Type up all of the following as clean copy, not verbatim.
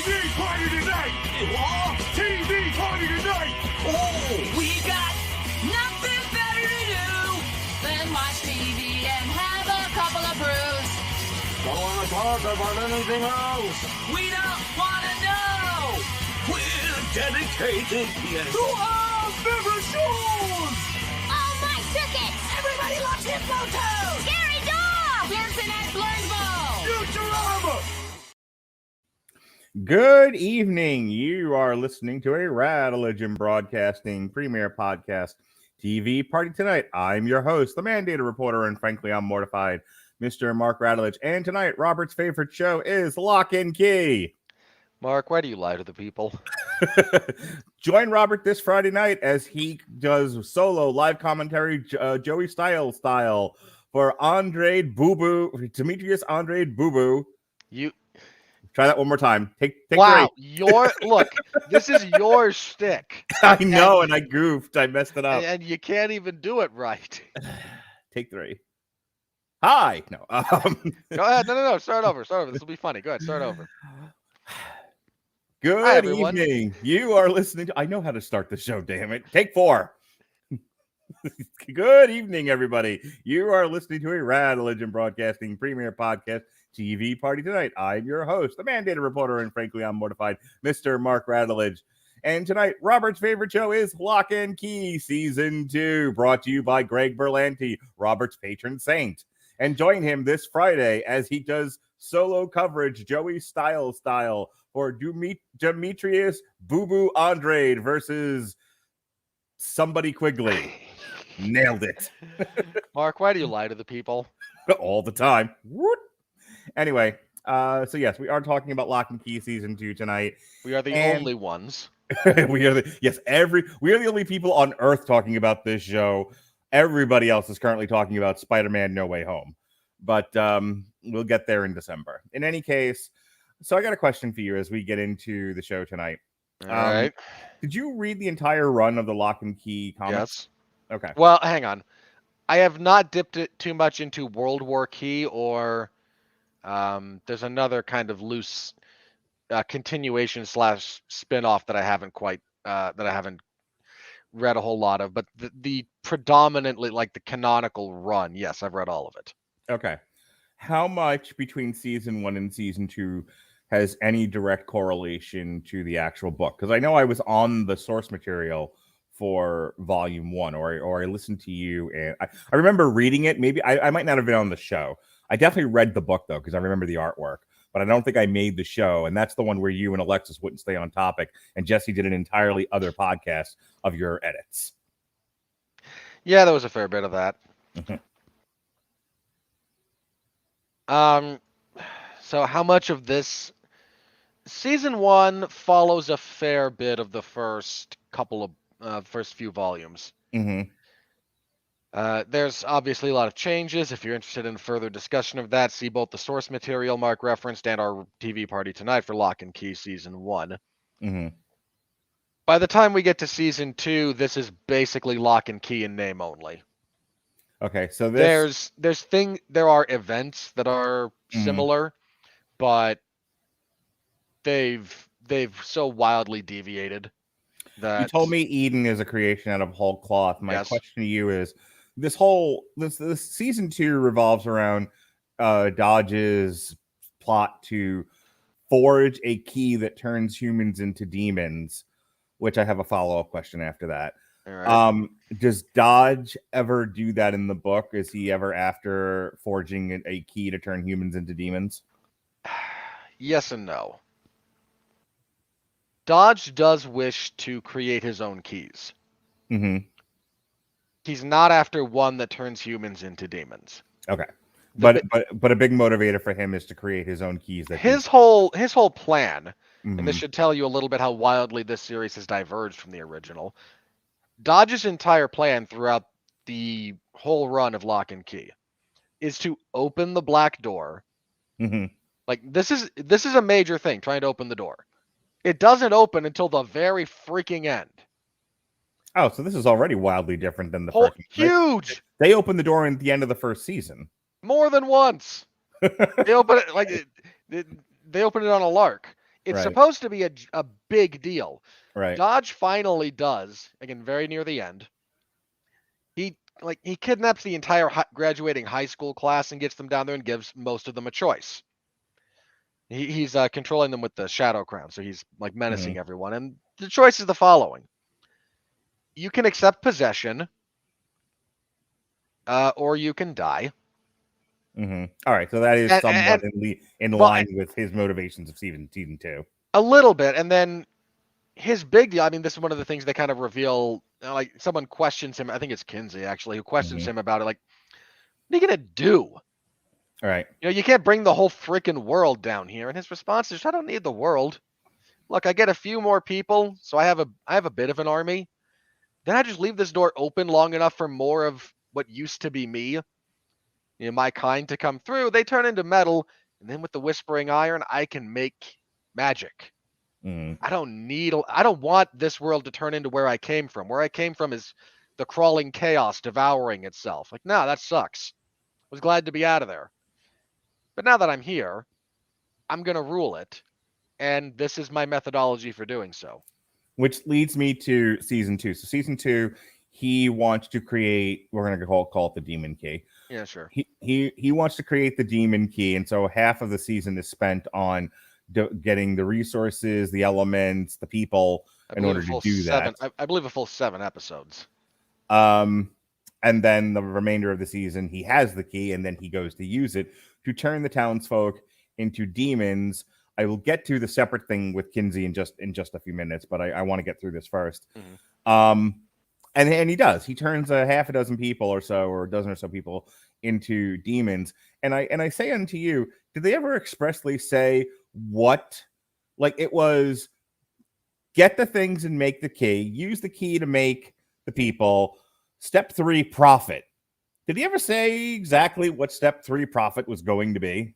TV party tonight! What? TV party tonight! Oh, we got nothing better to do than watch TV and have a couple of brews. Don't want to talk about anything else! We don't want to know. We're dedicated, yes. To our favorite shows! Oh, my tickets! Everybody loves Hippo Toes. Scary dog! Dancing at Blurnsville. Futurama! Good evening. You are listening to a Radulich Broadcasting Premier Podcast TV Party Tonight. I'm your host, the mandated reporter, and frankly, I'm mortified, Mr. Mark Radulich. And tonight, Robert's favorite show is Locke Key. Mark, why do you lie to the people? Join Robert this Friday night as he does solo live commentary, Joey style, for Demetrius Andre Boo. You Try that one more time. Take wow, three. look, this is your shtick. I know, and I goofed. I messed it up. And you can't even do it right. Take three. Hi. No. Go ahead. No. Start over. This will be funny. Go ahead. Start over. Good Hi, everyone. evening. You are listening to. I know how to start the show. Damn it. Take four. Good evening, everybody. You are listening to a Radulich Broadcasting Premier Podcast TV Party Tonight. I'm your host, the mandated reporter, and frankly, I'm mortified, Mr. Mark Radulich. And tonight, Robert's favorite show is Locke Key Season 2, brought to you by Greg Berlanti, Robert's patron saint. And join him this Friday as he does solo coverage, Joey style, for Demetrius Boo Andrade versus somebody Quigley. Nailed it. Mark, why do you lie to the people? All the time. Whoop. Anyway, so yes, we are talking about Locke Key Season 2 tonight. We are the only ones. we are the only people on Earth talking about this show. Everybody else is currently talking about Spider-Man No Way Home. But we'll get there in December. In any case, so I got a question for you as we get into the show tonight. All right. Did you read the entire run of the Locke Key comics? Yes. Okay. Well, hang on. I have not dipped it too much into World War Key or there's another kind of loose continuation / spin-off that I haven't read a whole lot of, but the predominantly like the canonical run, yes, I've read all of it. Okay. How much between season 1 and season 2 has any direct correlation to the actual book? Because I know I was on the source material for volume 1, or I listened to you, and I remember reading it. Maybe I might not have been on the show. I definitely read the book though, because I remember the artwork, but I don't think I made the show. And that's the one where you and Alexis wouldn't stay on topic, and Jesse did an entirely other podcast of your edits. Yeah, there was a fair bit of that. So how much of this season 1 follows a fair bit of the first few volumes. There's obviously a lot of changes. If you're interested in further discussion of that, see both the source material Mark referenced and our TV Party Tonight for Locke Key Season 1. By the time we get to Season 2, this is basically Locke Key in name only. Okay, so there are events that are similar, but they've so wildly deviated that you told me Eden is a creation out of whole cloth. My Yes. question to you is this season 2 revolves around Dodge's plot to forge a key that turns humans into demons, which I have a follow-up question after that. All right. Does Dodge ever do that in the book? Is he ever after forging a key to turn humans into demons? Yes and no. Dodge does wish to create his own keys. He's not after one that turns humans into demons. Okay. But a big motivator for him is to create his own keys. His whole plan, and this should tell you a little bit how wildly this series has diverged from the original. Dodge's entire plan throughout the whole run of Locke Key is to open the black door. Like this is a major thing, trying to open the door. It doesn't open until the very freaking end. Oh, so this is already wildly different than the first. Huge. They opened the door at the end of the first season. More than once. They open it they open it on a lark. It's Right. supposed to be a big deal. Right. Dodge finally does, again, very near the end. He kidnaps the entire graduating high school class and gets them down there and gives most of them a choice. He's controlling them with the Shadow Crown, so he's like menacing everyone. And the choice is the following: you can accept possession, or you can die. All right, so that is somewhat in line with his motivations of season 2. A little bit, and then his big deal. I mean, this is one of the things they kind of reveal. Like someone questions him. I think it's Kinsey actually who questions him about it. Like, what are you gonna do? All right. You know, you can't bring the whole freaking world down here. And his response is, I don't need the world. Look, I get a few more people, so I have a bit of an army. Then I just leave this door open long enough for more of what used to be me, my kind, to come through. They turn into metal, and then with the Whispering Iron, I can make magic. I don't want this world to turn into where I came from. Where I came from is the crawling chaos devouring itself. Like, no, that sucks. I was glad to be out of there. But now that I'm here, I'm going to rule it. And this is my methodology for doing so. Which leads me to season 2. So season 2, he wants to create, we're going to call it the Demon Key. Yeah, sure. He wants to create the Demon Key. And so half of the season is spent on getting the resources, the elements, the people in order to do that. I believe a full 7 episodes. And then the remainder of the season, he has the key, and then he goes to use it to turn the townsfolk into demons. I will get to the separate thing with Kinsey in just a few minutes, but I want to get through this first. And he does. He turns a half a dozen people or so, or a dozen or so people into demons. And I say unto you, did they ever expressly say what? Like, it was get the things and make the key, use the key to make the people. Step 3, profit. Did he ever say exactly what step 3 profit was going to be?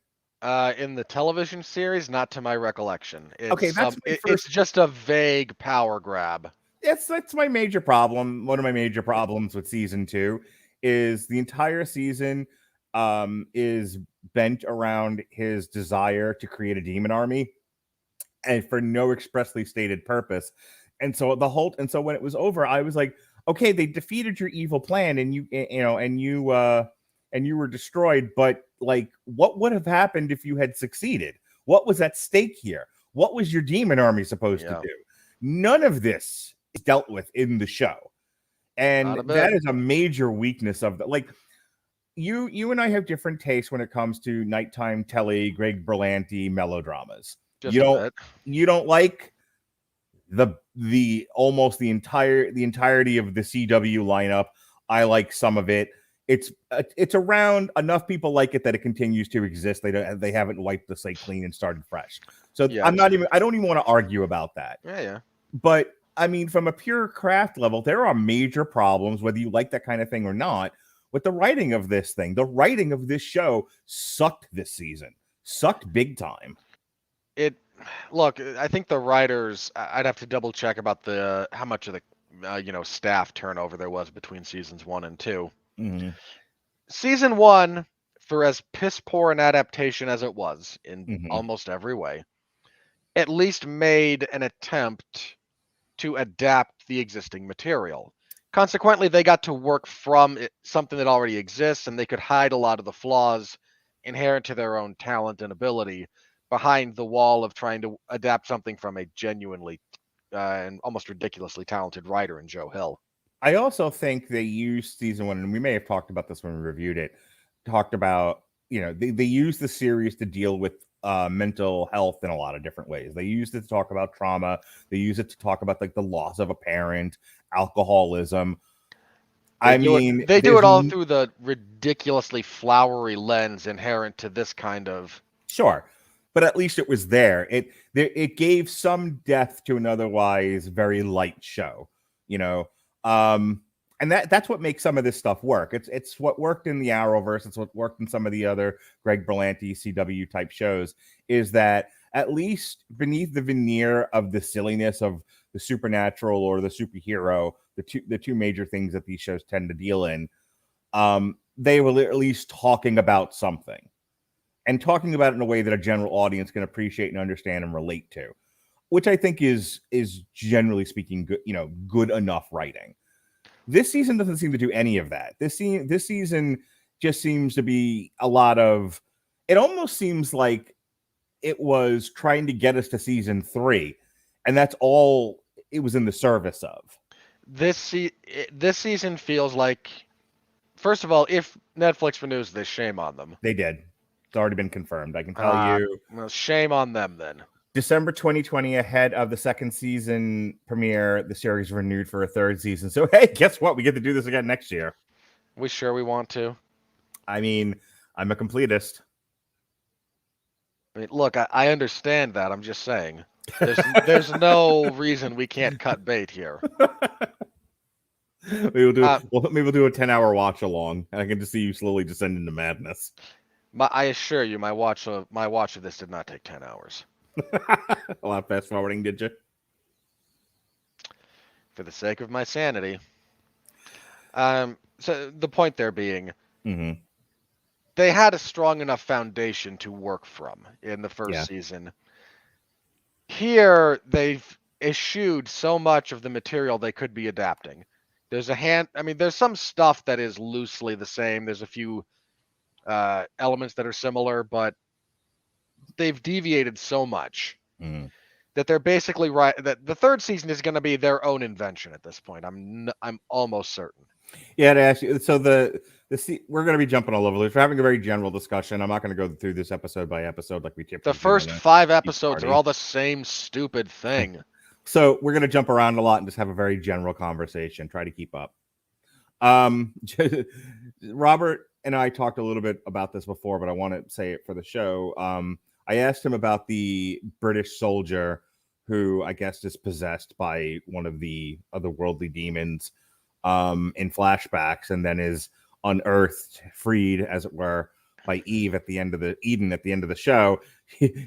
In the television series, not to my recollection. It's just a vague power grab. That's my major problem. One of my major problems with season 2 is the entire season is bent around his desire to create a demon army, and for no expressly stated purpose. And so when it was over, I was like, okay, they defeated your evil plan, and you were destroyed. But like, what would have happened if you had succeeded? What was at stake here? What was your demon army supposed to do? None of this is dealt with in the show, and that is a major weakness of the. Like, you and I have different tastes when it comes to nighttime telly, Greg Berlanti melodramas. You don't like the almost the entirety of the CW lineup. I like some of it. It's around enough people like it that it continues to exist. They haven't wiped the slate clean and started fresh. So I don't even want to argue about that. Yeah. But I mean, from a pure craft level, there are major problems, whether you like that kind of thing or not, with the writing of this thing. The writing of this show sucked this season. Sucked big time. Look, I think the writers, I'd have to double check about how much of the staff turnover there was between seasons 1 and 2. Season 1, for as piss poor an adaptation as it was in almost every way, at least made an attempt to adapt the existing material. Consequently, they got to work from something that already exists, and they could hide a lot of the flaws inherent to their own talent and ability behind the wall of trying to adapt something from a genuinely and almost ridiculously talented writer in Joe Hill. I also think they used season 1, and we may have talked about this when we reviewed it, talked about, they used the series to deal with mental health in a lot of different ways. They used it to talk about trauma. They use it to talk about like the loss of a parent, alcoholism. They do it all through the ridiculously flowery lens inherent to this kind of. Sure. But at least it was there. It gave some depth to an otherwise very light show, and that's what makes some of this stuff work. It's what worked in the Arrowverse. It's what worked in some of the other Greg Berlanti CW type shows. Is that at least beneath the veneer of the silliness of the supernatural or the superhero, the two major things that these shows tend to deal in, they were at least talking about something. and talking about it in a way that a general audience can appreciate and understand and relate to, which I think is generally speaking good, good enough writing. This season doesn't seem to do any of that. This season just seems to be a lot of, it almost seems like it was trying to get us to season 3, and that's all it was in the service of. This season feels like, first of all, if Netflix renews this, shame on them. They did. It's already been confirmed. I can tell you. Well, shame on them then. December 2020, ahead of the second season premiere, the series renewed for a third season. So, hey, guess what? We get to do this again next year. We sure we want to? I mean, I'm a completist. I mean, look, I understand that. I'm just saying. There's no reason we can't cut bait here. Maybe we'll do a 10-hour watch along, and I can just see you slowly descend into madness. I assure you, my watch of this did not take 10 hours. A lot of fast forwarding, did you? For the sake of my sanity. So the point there being, they had a strong enough foundation to work from in the first season. Here, they've eschewed so much of the material they could be adapting. There's some stuff that is loosely the same. There's a few elements that are similar, but they've deviated so much that they're basically right. That the third season is going to be their own invention at this point. I'm almost certain. Yeah, to ask you. So we're going to be jumping all over this. We're having a very general discussion. I'm not going to go through this episode by episode like we typically do. The first 5 episodes are all the same stupid thing. So we're going to jump around a lot and just have a very general conversation. Try to keep up. Robert and I talked a little bit about this before, but I want to say it for the show. I asked him about the British soldier who I guess is possessed by one of the otherworldly demons in flashbacks, and then is unearthed, freed, as it were, by Eden at the end of the show.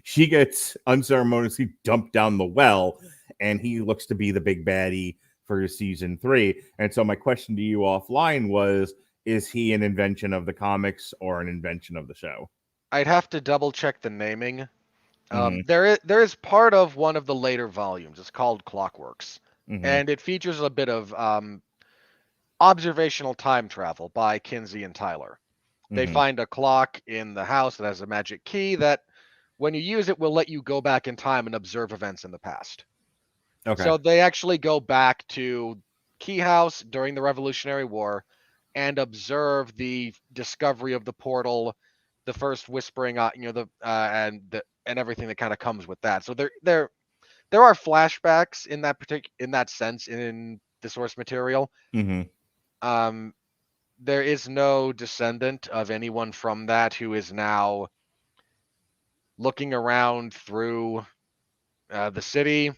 She gets unceremoniously dumped down the well, and he looks to be the big baddie for season 3. And so my question to you offline was, is he an invention of the comics or an invention of the show? I'd have to double check the naming. There is part of one of the later volumes. It's called Clockworks, and it features a bit of observational time travel by Kinsey and Tyler. They find a clock in the house that has a magic key that, when you use it, will let you go back in time and observe events in the past. Okay. So they actually go back to Key House during the Revolutionary War and observe the discovery of the portal, the first whispering, and everything that kind of comes with that. So there are flashbacks in that sense in the source material. There is no descendant of anyone from that who is now looking around through the city.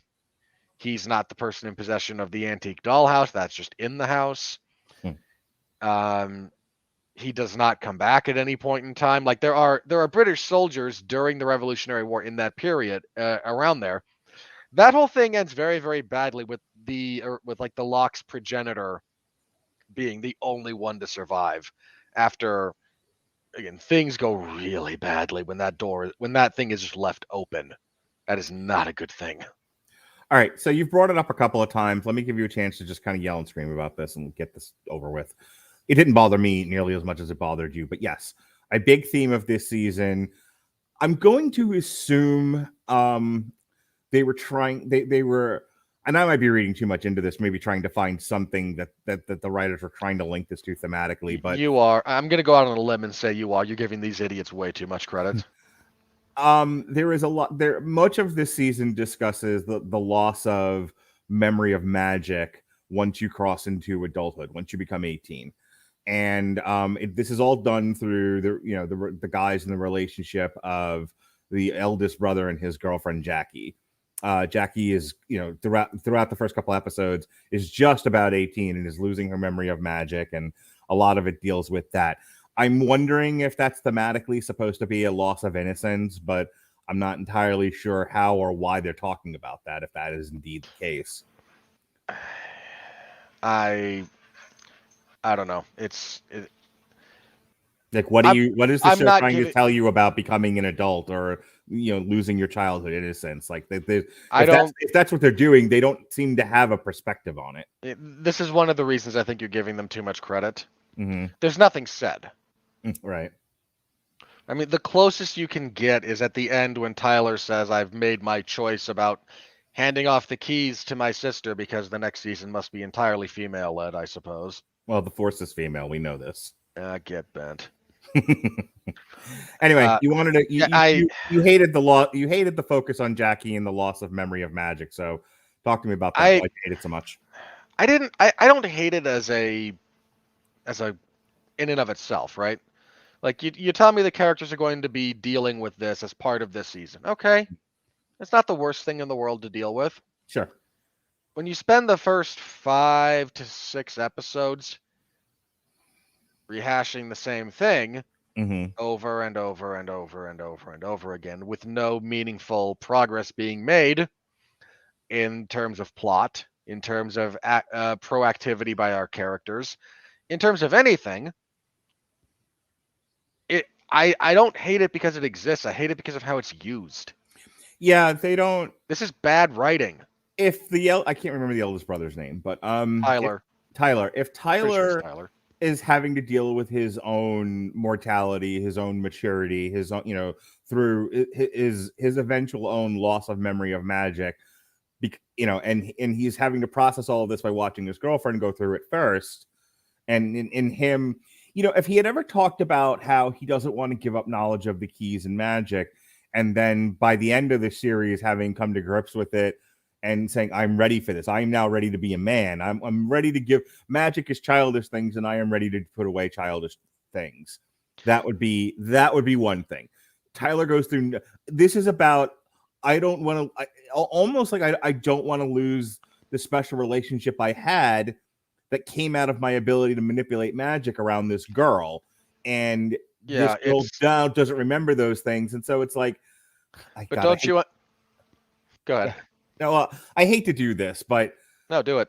He's not the person in possession of the antique dollhouse. That's just in the house. He does not come back at any point in time. Like there are British soldiers during the Revolutionary War in that period around there. That whole thing ends very, very badly with the Locke's progenitor being the only one to survive after, again, things go really badly when that thing is just left open. That is not a good thing. All right, so you've brought it up a couple of times. Let me give you a chance to just kind of yell and scream about this and get this over with. It didn't bother me nearly as much as it bothered you, but yes, a big theme of this season. I'm going to assume they were, and I might be reading too much into this, maybe trying to find something that the writers were trying to link this to thematically. But you are. I'm going to go out on a limb and say you are. You're giving these idiots way too much credit. There is a lot there. Much of this season discusses the loss of memory of magic once you cross into adulthood, once you become 18. And this is all done through the guys in the relationship of the eldest brother and his girlfriend Jackie. Jackie is, throughout the first couple episodes is just about 18 and is losing her memory of magic, and a lot of it deals with that. I'm wondering if that's thematically supposed to be a loss of innocence, but I'm not entirely sure how or why they're talking about that, if that is indeed the case. I don't know. Like, what does the I'm show not trying to giving- tell you about becoming an adult or, losing your childhood innocence? Like, if that's what they're doing, they don't seem to have a perspective on it. This is one of the reasons I think you're giving them too much credit. Mm-hmm. There's nothing said. Right. I mean, the closest you can get is at the end when Tyler says, "I've made my choice about handing off the keys to my sister because the next season must be entirely female-led, I suppose." Well, the Force is female. We know this. Get bent. Anyway, you wanted to. You hated the You hated the focus on Jackie and the loss of memory of magic. So, talk to me about that. Why you hate it so much? I don't hate it as a in and of itself, right? Like you tell me the characters are going to be dealing with this as part of this season. Okay, it's not the worst thing in the world to deal with. Sure. When you spend the first 5 to 6 episodes rehashing the same thing over and over and over and over and over again with no meaningful progress being made in terms of plot, in terms of proactivity by our characters, in terms of anything, I don't hate it because it exists. I hate it because of how it's used. Yeah, they don't. This is bad writing. If I can't remember the eldest brother's name, but Tyler. If Tyler is having to deal with his own mortality, his own maturity, his own, through his eventual own loss of memory of magic, and he's having to process all of this by watching his girlfriend go through it first, and in him, if he had ever talked about how he doesn't want to give up knowledge of the keys and magic, and then by the end of the series having come to grips with it and saying, I'm ready for this. I am now ready to be a man. I'm ready to give magic is childish things, and I am ready to put away childish things. That would be one thing. Tyler goes through. This is about, I don't want to, almost like I don't want to lose the special relationship I had that came out of my ability to manipulate magic around this girl. And this girl now doesn't remember those things. And so it's like, go ahead. No, I hate to do this, but no, do it.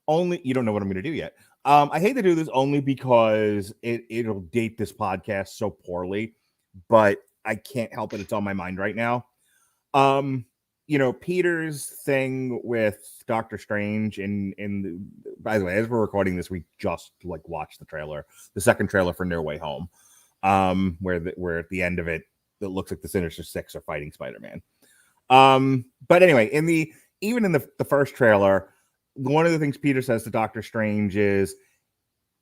Only you don't know what I'm going to do yet. I hate to do this only because it'll date this podcast so poorly, but I can't help it. It's on my mind right now. Peter's thing with Doctor Strange by the way, as we're recording this, we just watched the trailer, the second trailer for No Way Home, where at the end of it looks like the Sinister Six are fighting Spider-Man. But anyway, even in the first trailer, one of the things Peter says to Doctor Strange is,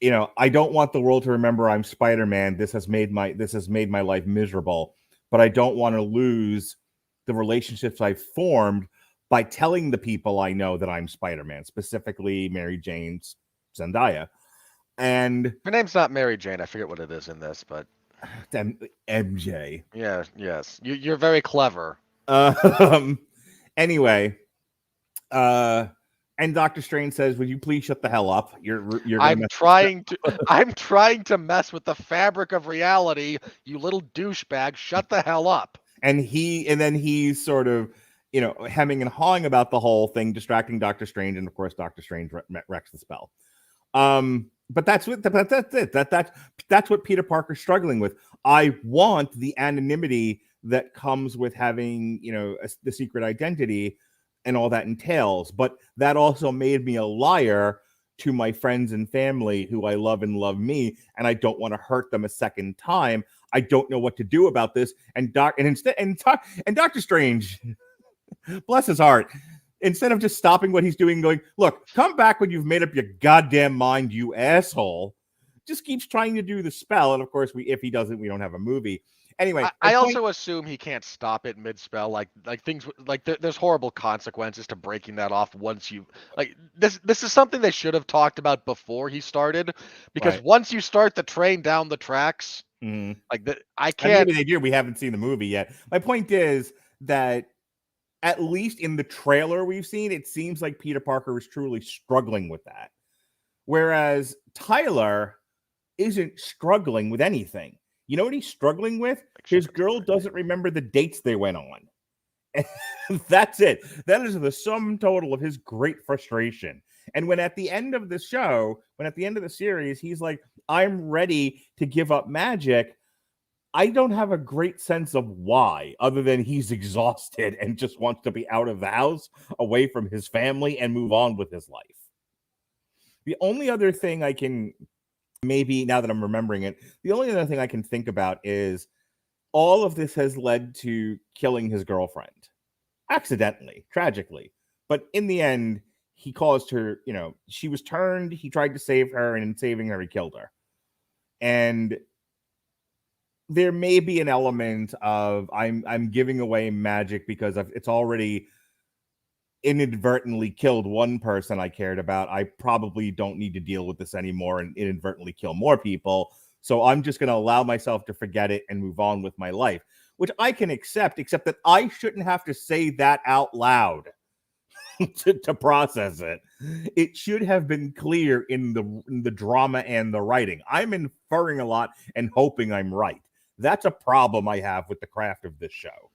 I don't want the world to remember I'm Spider-Man. This has made my life miserable, but I don't want to lose the relationships I've formed by telling the people I know that I'm Spider-Man, specifically Mary Jane, Zendaya. And her name's not Mary Jane. I forget what it is in this, but MJ. Yeah, yes. You're very clever. Anyway, and Doctor Strange says, "Would you please shut the hell up? I'm trying to mess with the fabric of reality. You little douchebag, shut the hell up." And then he's sort of, hemming and hawing about the whole thing, distracting Doctor Strange, and of course, Doctor Strange wrecks the spell. But that's it. That's what Peter Parker's struggling with. I want the anonymity that comes with having, the secret identity and all that entails. But that also made me a liar to my friends and family who I love and love me, and I don't want to hurt them a second time. I don't know what to do about this. And Doctor Strange, bless his heart, instead of just stopping what he's doing, going, look, come back when you've made up your goddamn mind, you asshole. Just keeps trying to do the spell. And of course, if he doesn't, we don't have a movie. Anyway, I also assume he can't stop it mid-spell. Like things like there's horrible consequences to breaking that off once you this is something they should have talked about before he started, because once you start the train down the tracks, I can't. Maybe they do. We haven't seen the movie yet. My point is that at least in the trailer we've seen, it seems like Peter Parker is truly struggling with that, whereas Tyler isn't struggling with anything. You know what he's struggling with? His girl doesn't remember the dates they went on. That's it. That is the sum total of his great frustration. And when at the end of the show, when at the end of the series, he's like, I'm ready to give up magic. I don't have a great sense of why, other than he's exhausted and just wants to be out of the house, away from his family, and move on with his life. The only other thing I can, maybe now that I'm remembering it, the only other thing I can think about is all of this has led to killing his girlfriend. Accidentally, tragically. But in the end, he caused her, she was turned, he tried to save her, and in saving her, he killed her. And there may be an element of I'm giving away magic because it's already inadvertently killed one person I cared about. I probably don't need to deal with this anymore and inadvertently kill more people. So I'm just going to allow myself to forget it and move on with my life, which I can accept, except that I shouldn't have to say that out loud to process it. It should have been clear in the drama and the writing. I'm inferring a lot and hoping I'm right. That's a problem I have with the craft of this show.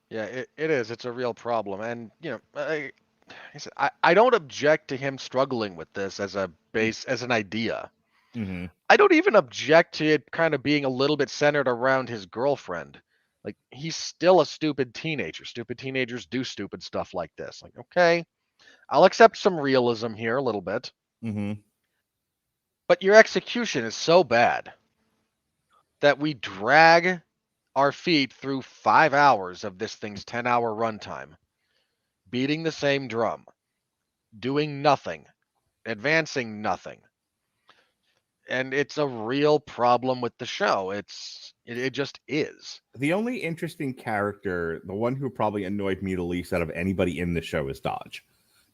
Yeah, it is. It's a real problem. And, I don't object to him struggling with this as an idea. Mm-hmm. I don't even object to it kind of being a little bit centered around his girlfriend. Like, he's still a stupid teenager. Stupid teenagers do stupid stuff like this. Like, okay, I'll accept some realism here a little bit. Mm-hmm. But your execution is so bad that we drag our feet through 5 hours of this thing's 10-hour runtime, beating the same drum, doing nothing, advancing nothing. And it's a real problem with the show. It just is. The only interesting character, the one who probably annoyed me the least out of anybody in the show, is Dodge.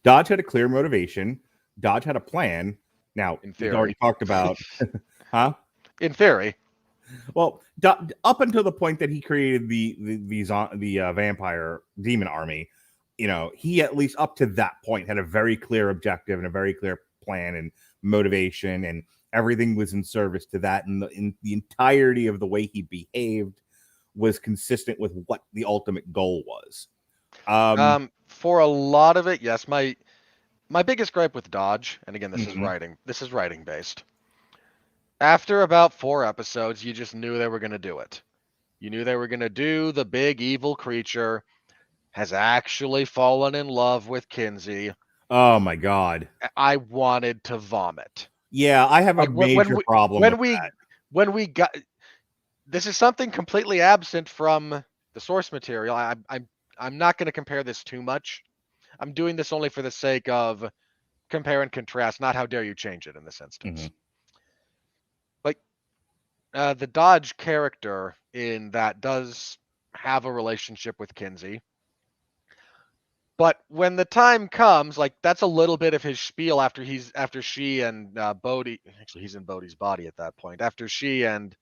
Dodge had a clear motivation. Dodge had a plan. Now, we've already talked about, huh? In theory. Well, up until the point that he created the vampire demon army, he at least up to that point had a very clear objective and a very clear plan and motivation, and everything was in service to that. And the entirety of the way he behaved was consistent with what the ultimate goal was. For a lot of it, yes. My biggest gripe with Dodge, and again, this is writing based. After about 4 episodes, you just knew they were going to do it. You knew they were going to do the big evil creature has actually fallen in love with Kinsey. Oh my God. I wanted to vomit. Yeah, I have a major problem with that. When we got, this is something completely absent from the source material. I'm not going to compare this too much. I'm doing this only for the sake of compare and contrast, not how dare you change it in this instance. Mm-hmm. The Dodge character in that does have a relationship with Kinsey. But when the time comes, like, that's a little bit of his spiel after she and Bodhi, actually he's in Bodhi's body at that point, after she and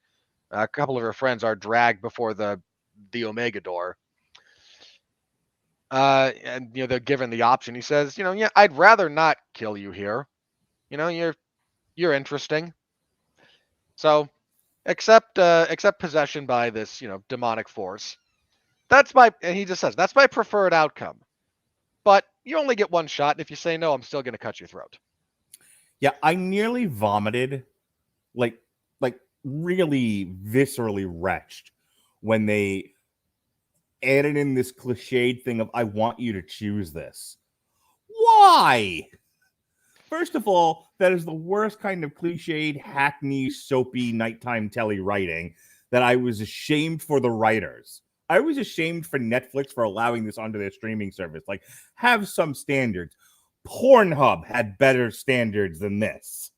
a couple of her friends are dragged before the Omega door. And they're given the option. He says, I'd rather not kill you here. You're interesting. So accept possession by this, demonic force. And he just says, that's my preferred outcome. But you only get one shot, and if you say no, I'm still going to cut your throat. Yeah, I nearly vomited, like really viscerally retched when they added in this cliched thing of, I want you to choose this. Why? First of all, that is the worst kind of cliched, hackney, soapy, nighttime telly writing that I was ashamed for the writers. I was ashamed for Netflix for allowing this onto their streaming service. Like, have some standards. Pornhub had better standards than this.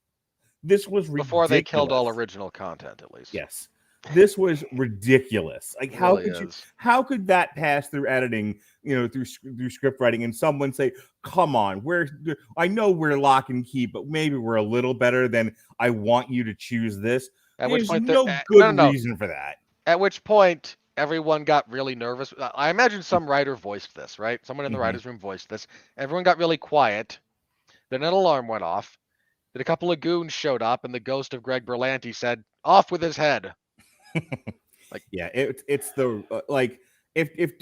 This was ridiculous. Before they killed all original content, at least. Yes. This was ridiculous. Like, how could that pass through editing, through script writing, and someone say, come on, I know we're Locke and Key, but maybe we're a little better than I want you to choose this. There's no good reason for that. At which point, everyone got really nervous. I imagine some writer voiced this, right? Someone in the writer's room voiced this. Everyone got really quiet. Then an alarm went off. Then a couple of goons showed up, and the ghost of Greg Berlanti said, off with his head. It's the if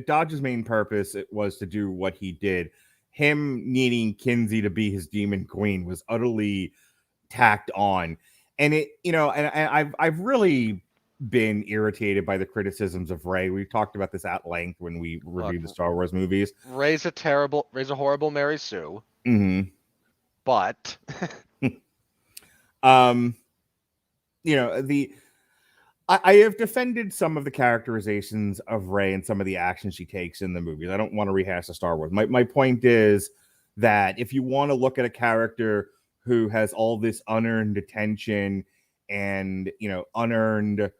Dodge's main purpose it was to do what he did, him needing Kinsey to be his demon queen was utterly tacked on. And it, and I've really been irritated by the criticisms of Rey. We talked about this at length when we reviewed the Star Wars movies. Rey's a horrible Mary Sue. Mm-hmm. But I have defended some of the characterizations of Rey and some of the actions she takes in the movies. I don't want to rehash the Star Wars. My point is that if you want to look at a character who has all this unearned attention and unearned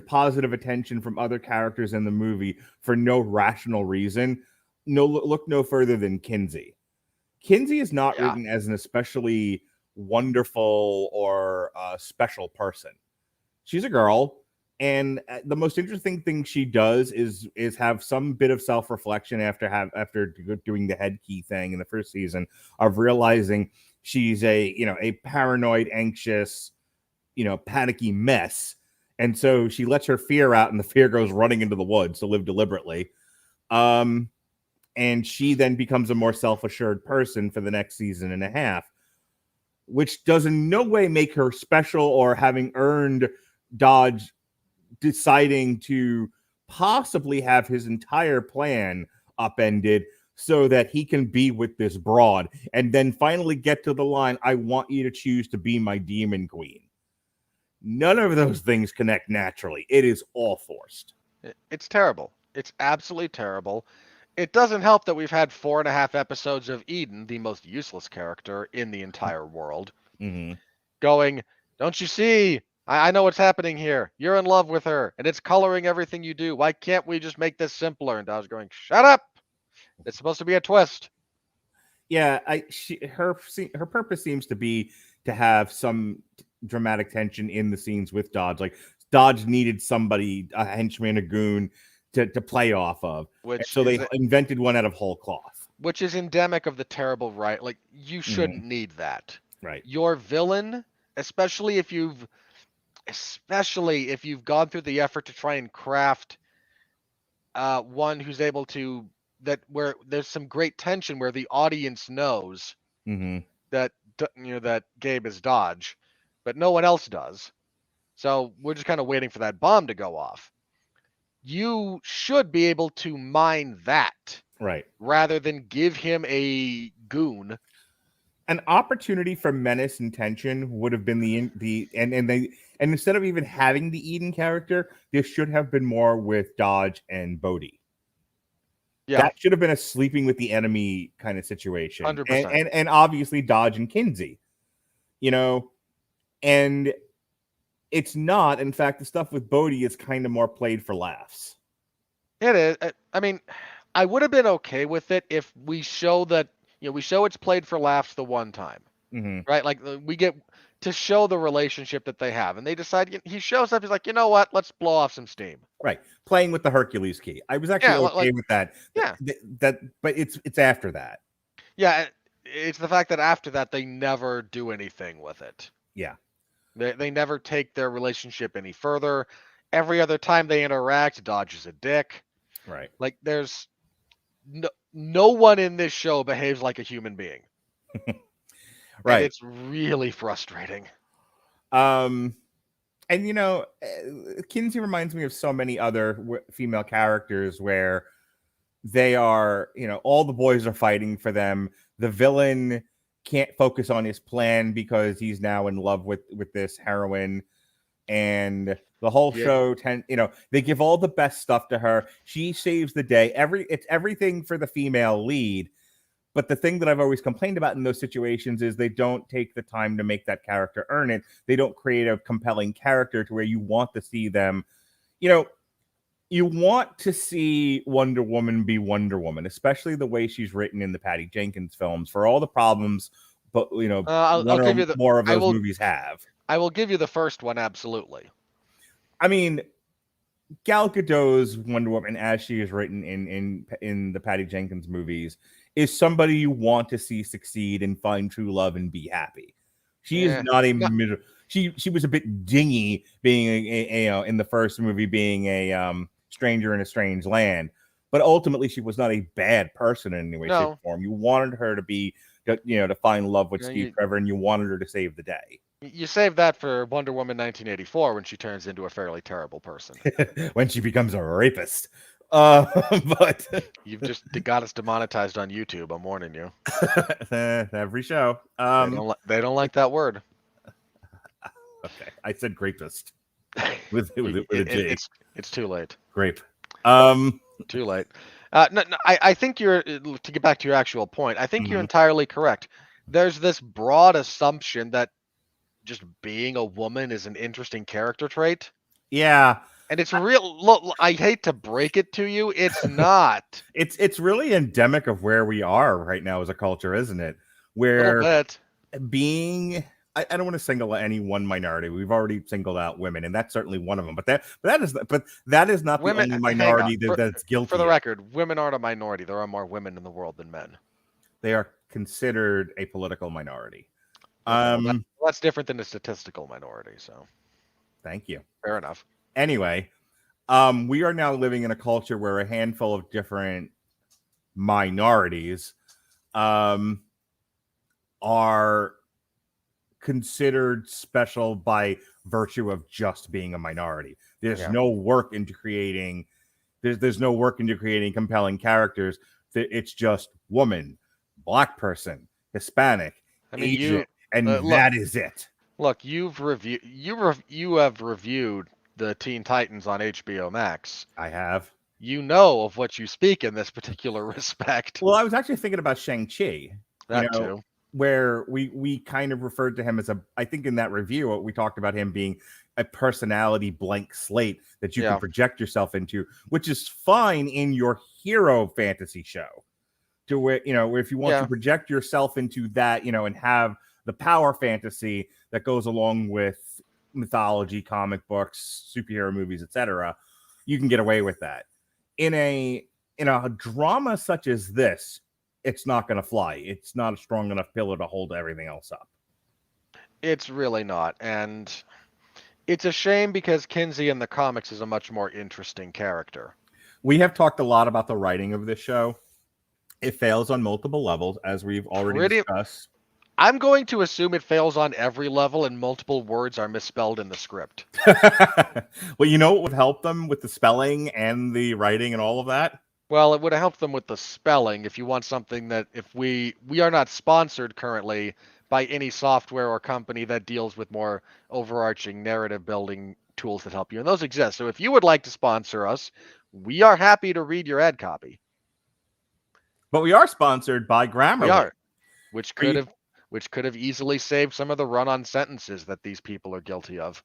positive attention from other characters in the movie for no rational reason, look no further than Kinsey. Kinsey is not written as an especially wonderful or special person. She's a girl, and the most interesting thing she does is have some bit of self-reflection after doing the head key thing in the first season, of realizing she's a paranoid, anxious, panicky mess. And so she lets her fear out, and the fear goes running into the woods to live deliberately. And she then becomes a more self-assured person for the next season and a half, which does in no way make her special or having earned Dodge deciding to possibly have his entire plan upended so that he can be with this broad and then finally get to the line, I want you to choose to be my demon queen. None of those things connect naturally. It is all forced. It's terrible. It's absolutely terrible. It doesn't help that we've had 4.5 episodes of Eden, the most useless character in the entire world, going, don't you see? I know what's happening here. You're in love with her, and it's coloring everything you do. Why can't we just make this simpler? And I was going, shut up. It's supposed to be a twist. Yeah, her purpose seems to be to have some dramatic tension in the scenes with Dodge. Like, Dodge needed somebody, a henchman, a goon, to play off of. So they invented one out of whole cloth. Which is endemic of the terrible right. Like, you shouldn't need that. Right. Your villain, especially if you've gone through the effort to try and craft one who's able to, where there's some great tension where the audience knows that Gabe is Dodge, but no one else does. So we're just kind of waiting for that bomb to go off. You should be able to mine that, right, rather than give him a goon. An opportunity for menace and tension would have been and instead of even having the Eden character, there should have been more with Dodge and Bodhi. Yeah, that should have been a sleeping with the enemy kind of situation. 100%. And obviously Dodge and Kinsey, and it's not. In fact, the stuff with Bodhi is kind of more played for laughs. It is. I mean, I would have been okay with it if we show that, we show it's played for laughs the one time, right? Like, we get to show the relationship that they have, and they decide, he shows up, he's like, you know what? Let's blow off some steam. Right. Playing with the Hercules key. I was actually okay with that. Yeah. But it's after that. Yeah. It's the fact that after that, they never do anything with it. Yeah. They never take their relationship any further. Every other time they interact, Dodge is a dick. Right. Like, there's no one in this show behaves like a human being. Right. And it's really frustrating. And Kinsey reminds me of so many other female characters where they are, all the boys are fighting for them. The villain can't focus on his plan because he's now in love with this heroine, and the whole show they give all the best stuff to her. She saves the day. It's everything for the female lead. But the thing that I've always complained about in those situations is they don't take the time to make that character earn it. They don't create a compelling character to where you want to see them. You want to see Wonder Woman be Wonder Woman, especially the way she's written in the Patty Jenkins films, for all the problems, but I'll give you more of those movies have. I will give you the first one, absolutely. I mean, Gal Gadot's Wonder Woman, as she is written in the Patty Jenkins movies, is somebody you want to see succeed and find true love and be happy. She is not a she was a bit dingy being in the first movie, being a stranger in a strange land, but ultimately she was not a bad person in any way, shape, or form. You wanted her to be to find love with Yeah, Steve Trevor, and you wanted her to save the day. You save that for Wonder Woman 1984 when she turns into a fairly terrible person. When she becomes a rapist. But You've just got us demonetized on YouTube. I'm warning you. every show. They don't like that word. Okay, I said grapist with a G. It's too late. Grape. Too late. No, I think to get back to your actual point, I think you're entirely correct. There's this broad assumption that just being a woman is an interesting character trait. Yeah. And it's real. Look, I hate to break it to you, it's not. It's really endemic of where we are right now as a culture, isn't it? Where being, I don't want to single any one minority. We've already singled out women, and that's certainly one of them. But that is not women, the only minority that's guilty. For the record, women aren't a minority. There are more women in the world than men. They are considered a political minority. That's different than a statistical minority. So, thank you. Fair enough. Anyway, we are now living in a culture where a handful of different minorities are considered special by virtue of just being a minority. There's no work into creating compelling characters. It's just woman, black person, Hispanic, Asian, that is it. Look, you have reviewed the Teen Titans on HBO Max. I have. You know of what you speak in this particular respect. Well, I was actually thinking about Shang-Chi. That too. Where we kind of referred to him as I think in that review, we talked about him being a personality blank slate that you can project yourself into, which is fine in your hero fantasy show. To where, if you want to project yourself into that, and have the power fantasy that goes along with mythology, comic books, superhero movies, etc., you can get away with that. In a drama such as this, it's not going to fly. It's not a strong enough pillar to hold everything else up. It's really not. And it's a shame because Kinsey in the comics is a much more interesting character. We have talked a lot about the writing of this show. It fails on multiple levels, as we've already discussed. I'm going to assume it fails on every level and multiple words are misspelled in the script. Well, you know what would help them with the spelling and the writing and all of that? Well, it would have helped them with the spelling if you want something that we are not sponsored currently by any software or company that deals with more overarching narrative building tools that help you. And those exist. So if you would like to sponsor us, we are happy to read your ad copy. But we are sponsored by Grammarly. We are, which could have easily saved some of the run-on sentences that these people are guilty of.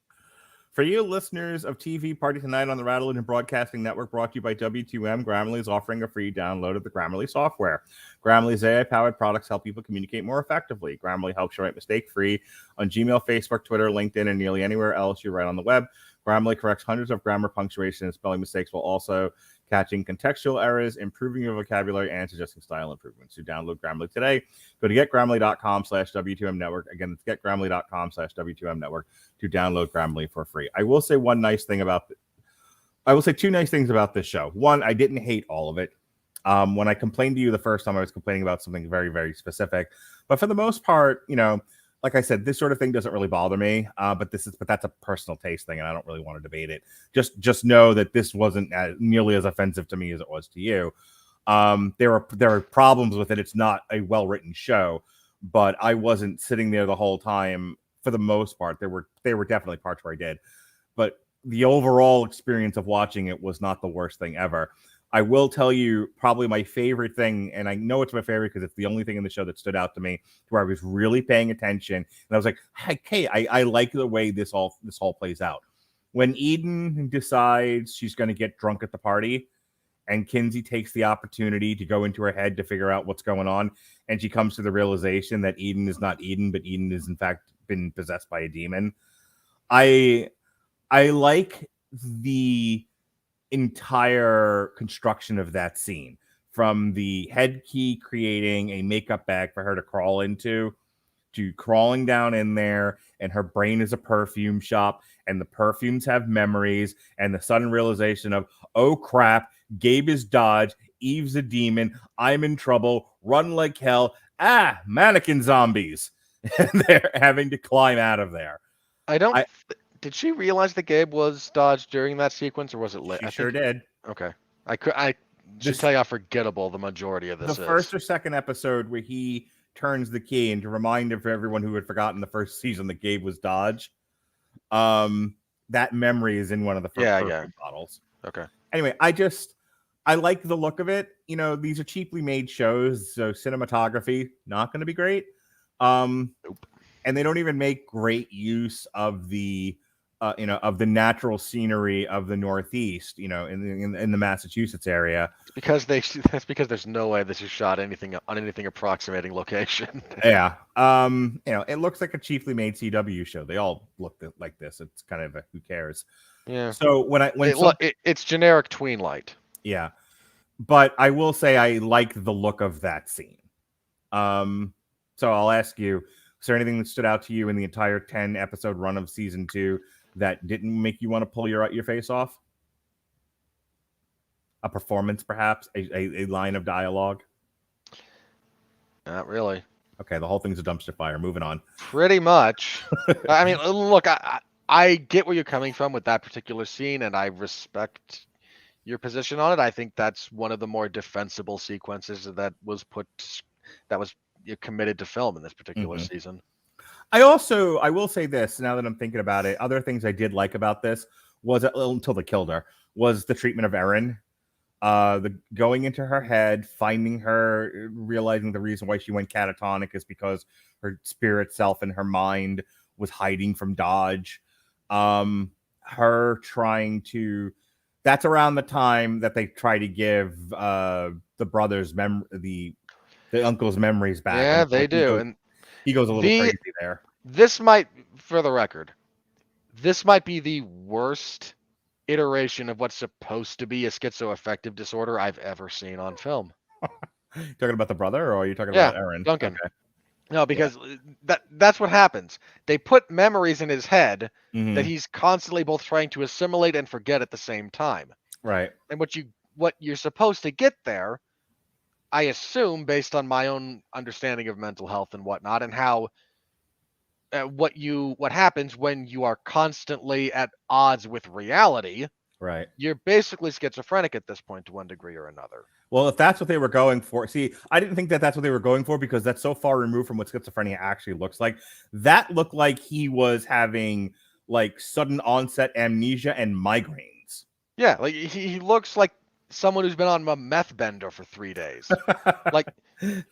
For you listeners of TV Party Tonight on the Radulich and Broadcasting Network, brought to you by W2M, Grammarly is offering a free download of the Grammarly software. Grammarly's AI-powered products help people communicate more effectively. Grammarly helps you write mistake-free on Gmail, Facebook, Twitter, LinkedIn, and nearly anywhere else you write on the web. Grammarly corrects hundreds of grammar, punctuation, and spelling mistakes while also catching contextual errors, improving your vocabulary, and suggesting style improvements. To download Grammarly today, go to getgrammarly.com/W2M network. Again, it's getgrammarly.com/W2M network to download Grammarly for free. I will say two nice things about this show. One, I didn't hate all of it. When I complained to you the first time, I was complaining about something very, very specific. But for the most part, like I said, this sort of thing doesn't really bother me. But that's a personal taste thing, and I don't really want to debate it. Just know that this wasn't nearly as offensive to me as it was to you. There are problems with it. It's not a well-written show, but I wasn't sitting there the whole time. For the most part, there were definitely parts where I did, but the overall experience of watching it was not the worst thing ever. I will tell you probably my favorite thing, and I know it's my favorite because it's the only thing in the show that stood out to me where I was really paying attention. And I was like, hey, I like the way this all plays out. When Eden decides she's going to get drunk at the party and Kinsey takes the opportunity to go into her head to figure out what's going on, and she comes to the realization that Eden is not Eden, but Eden is in fact been possessed by a demon. I like the entire construction of that scene, from the head key creating a makeup bag for her to crawl into, to crawling down in there and her brain is a perfume shop and the perfumes have memories, and the sudden realization of, oh crap, Gabe is Dodge, Eve's a demon, I'm in trouble, run like hell, mannequin zombies. And they're having to climb out of there. Did she realize that Gabe was dodged during that sequence, or was it She sure did. Okay. I should tell you how forgettable the majority of this is. The first or second episode where he turns the key, and to remind everyone who had forgotten the first season that Gabe was dodged, that memory is in one of the first bottles. Okay. Anyway, I like the look of it. You know, these are cheaply made shows, so cinematography not going to be great. Nope. And they don't even make great use of the of the natural scenery of the Northeast, in the Massachusetts area. That's because there's no way this is shot on anything approximating location. Yeah. It looks like a cheaply made CW show. They all look like this. It's kind of who cares. Yeah. So it's generic tween light. Yeah. But I will say I like the look of that scene. So I'll ask you, is there anything that stood out to you in the entire 10 episode run of season 2 that didn't make you want to pull your face off? A performance, perhaps? A line of dialogue? Not really. Okay, the whole thing's a dumpster fire. Moving on. Pretty much. I mean, look, I get where you're coming from with that particular scene, and I respect your position on it. I think that's one of the more defensible sequences that was committed to film in this particular season. I will say this, now that I'm thinking about it, other things I did like about this was, until they killed her, was the treatment of Erin. The going into her head, finding her, realizing the reason why she went catatonic is because her spirit self and her mind was hiding from Dodge. Her trying to, that's around the time that they try to give the brothers the uncle's memories back. Yeah, they do. And he goes a little crazy there. This might, for the record, this might be the worst iteration of what's supposed to be a schizoaffective disorder I've ever seen on film. Talking about the brother, or are you talking about Erin? Duncan. Okay. No, because that's what happens. They put memories in his head that he's constantly both trying to assimilate and forget at the same time. Right. And what you're supposed to get there, I assume, based on my own understanding of mental health and whatnot, and how what happens when you are constantly at odds with reality. Right. You're basically schizophrenic at this point to one degree or another. Well, if that's what they were going for, see, I didn't think that that's what they were going for because that's so far removed from what schizophrenia actually looks like. That looked like he was having like sudden onset amnesia and migraines. Yeah, like he looks like someone who's been on a meth bender for 3 days. Like,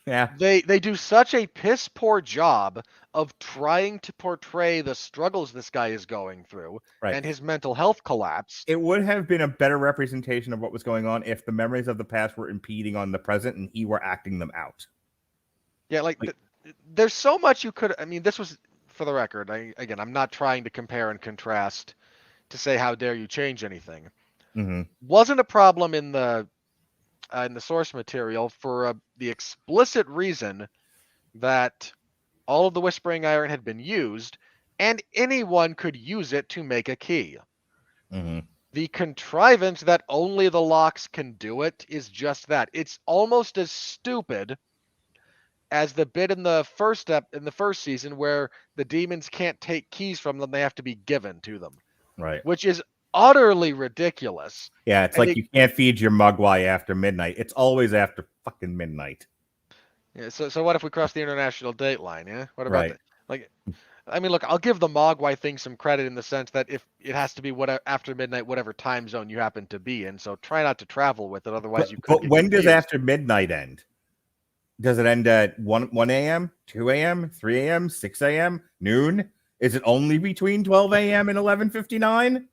yeah, they do such a piss poor job of trying to portray the struggles this guy is going through and his mental health collapse. It would have been a better representation of what was going on if the memories of the past were impeding on the present and he were acting them out. Yeah, there's so much you could. I mean, this was, for the record, I'm not trying to compare and contrast to say how dare you change anything. Wasn't a problem in the source material for the explicit reason that all of the Whispering Iron had been used, and anyone could use it to make a key. The contrivance that only the Locks can do it is just that. It's almost as stupid as the bit in the first season where the demons can't take keys from them; they have to be given to them. Right. Which is utterly ridiculous. Yeah, it's like you can't feed your Mogwai after midnight. It's always after fucking midnight. Yeah, so what if we cross the international date line, yeah? What about that? Like, I mean, look, I'll give the Mogwai thing some credit in the sense that if it has to be after midnight, whatever time zone you happen to be in, so try not to travel with it, otherwise you could. But when does after midnight end? Does it end at 1 a.m., 2 a.m., 3 a.m., 6 a.m., noon? Is it only between 12 a.m. and 11:59?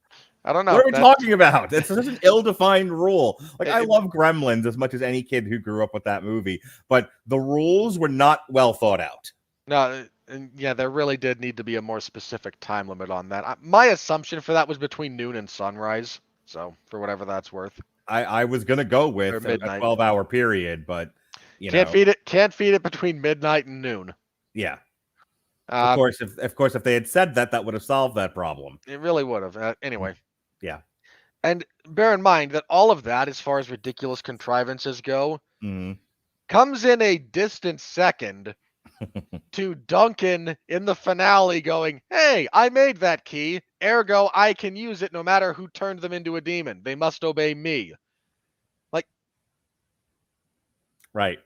I don't know. What are we talking about? It's such an ill-defined rule. Like, I love Gremlins as much as any kid who grew up with that movie, but the rules were not well thought out. No, and yeah, there really did need to be a more specific time limit on that. My assumption for that was between noon and sunrise, so for whatever that's worth. I was going to go with a 12-hour period, but can't feed it between midnight and noon. Yeah. Of course, if they had said that would have solved that problem. It really would have. Anyway. Yeah. And bear in mind that all of that, as far as ridiculous contrivances go, comes in a distant second to Duncan in the finale going, hey, I made that key, ergo I can use it no matter who turned them into a demon. They must obey me. Like, Right.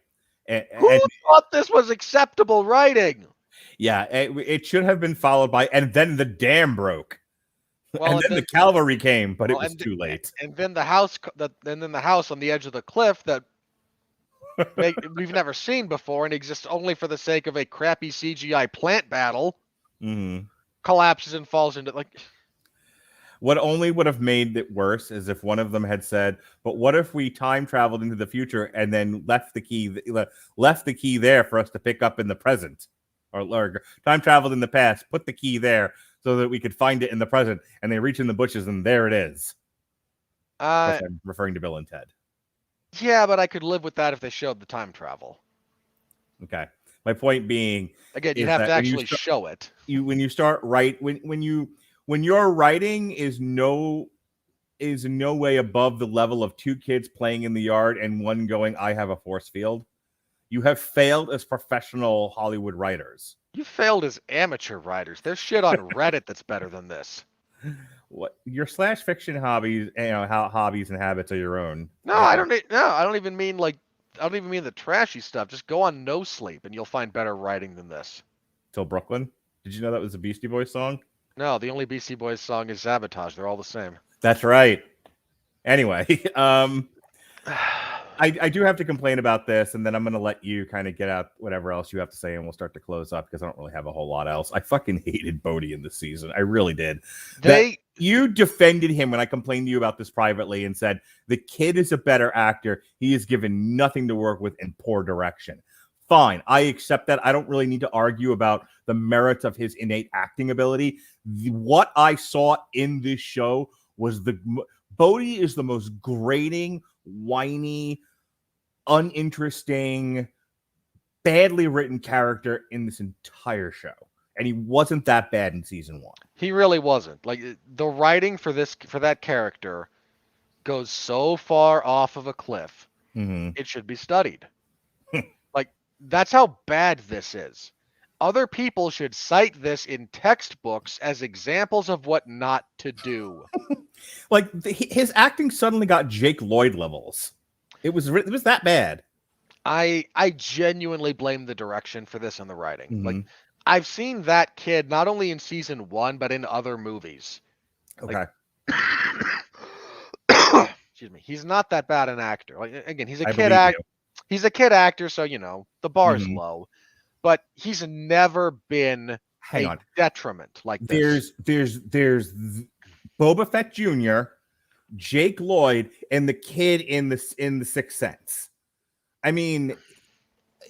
who thought this was acceptable writing? Yeah, it should have been followed by, and then the dam broke. Well, and then the cavalry came, but it was too late. And then the house, on the edge of the cliff that we've never seen before and exists only for the sake of a crappy CGI plant battle, collapses and falls into like. What only would have made it worse is if one of them had said, "But what if we time traveled into the future and then left the key there for us to pick up in the present, or time traveled in the past, put the key there so that we could find it in the present, and they reach in the bushes and there it is." I'm referring to Bill and Ted. Yeah, but I could live with that if they showed the time travel. Okay, my point being, again, you have to actually show it. When your writing is no way above the level of two kids playing in the yard and one going, "I have a force field," you have failed as professional Hollywood writers. You failed as amateur writers. There's shit on Reddit that's better than this. What your slash fiction hobbies, how hobbies and habits are your own. No, I don't even mean the trashy stuff. Just go on No Sleep and you'll find better writing than this. Till Brooklyn. Did you know that was a Beastie Boys song? No, the only Beastie Boys song is Sabotage. They're all the same. That's right. Anyway, I do have to complain about this, and then I'm going to let you kind of get out whatever else you have to say, and we'll start to close up because I don't really have a whole lot else. I fucking hated Bodhi in this season. I really did. You defended him when I complained to you about this privately and said, the kid is a better actor. He is given nothing to work with and poor direction. Fine. I accept that. I don't really need to argue about the merits of his innate acting ability. What I saw in this show was Bodhi is the most grating, whiny, uninteresting, badly written character in this entire show. And he wasn't that bad in season 1. He really wasn't. Like, the writing for that character goes so far off of a cliff. It should be studied. Like, that's how bad this is. Other people should cite this in textbooks as examples of what not to do. Like, his acting suddenly got Jake Lloyd levels. It was that bad. I genuinely blame the direction for this and the writing. Like, I've seen that kid not only in season 1 but in other movies. Okay. Excuse me. He's not that bad an actor. Like, again, he's a kid actor. He's a kid actor, so the bar's low. But he's never been a detriment like this. There's Boba Fett Jr., Jake Lloyd, and the kid in the Sixth Sense. I mean,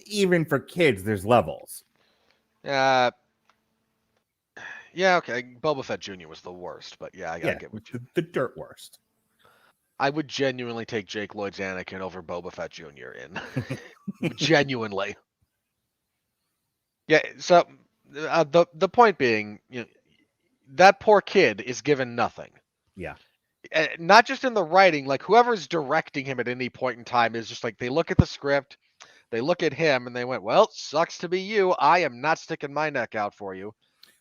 even for kids, there's levels. Yeah, okay. Boba Fett Jr. was the worst, but I get what you... The dirt worst. I would genuinely take Jake Lloyd's Anakin over Boba Fett Jr. in. Genuinely. Yeah, so the point being, that poor kid is given nothing. Yeah. Not just in the writing, like whoever's directing him at any point in time is just like, they look at the script, they look at him, and they went, well, sucks to be you. I am not sticking my neck out for you.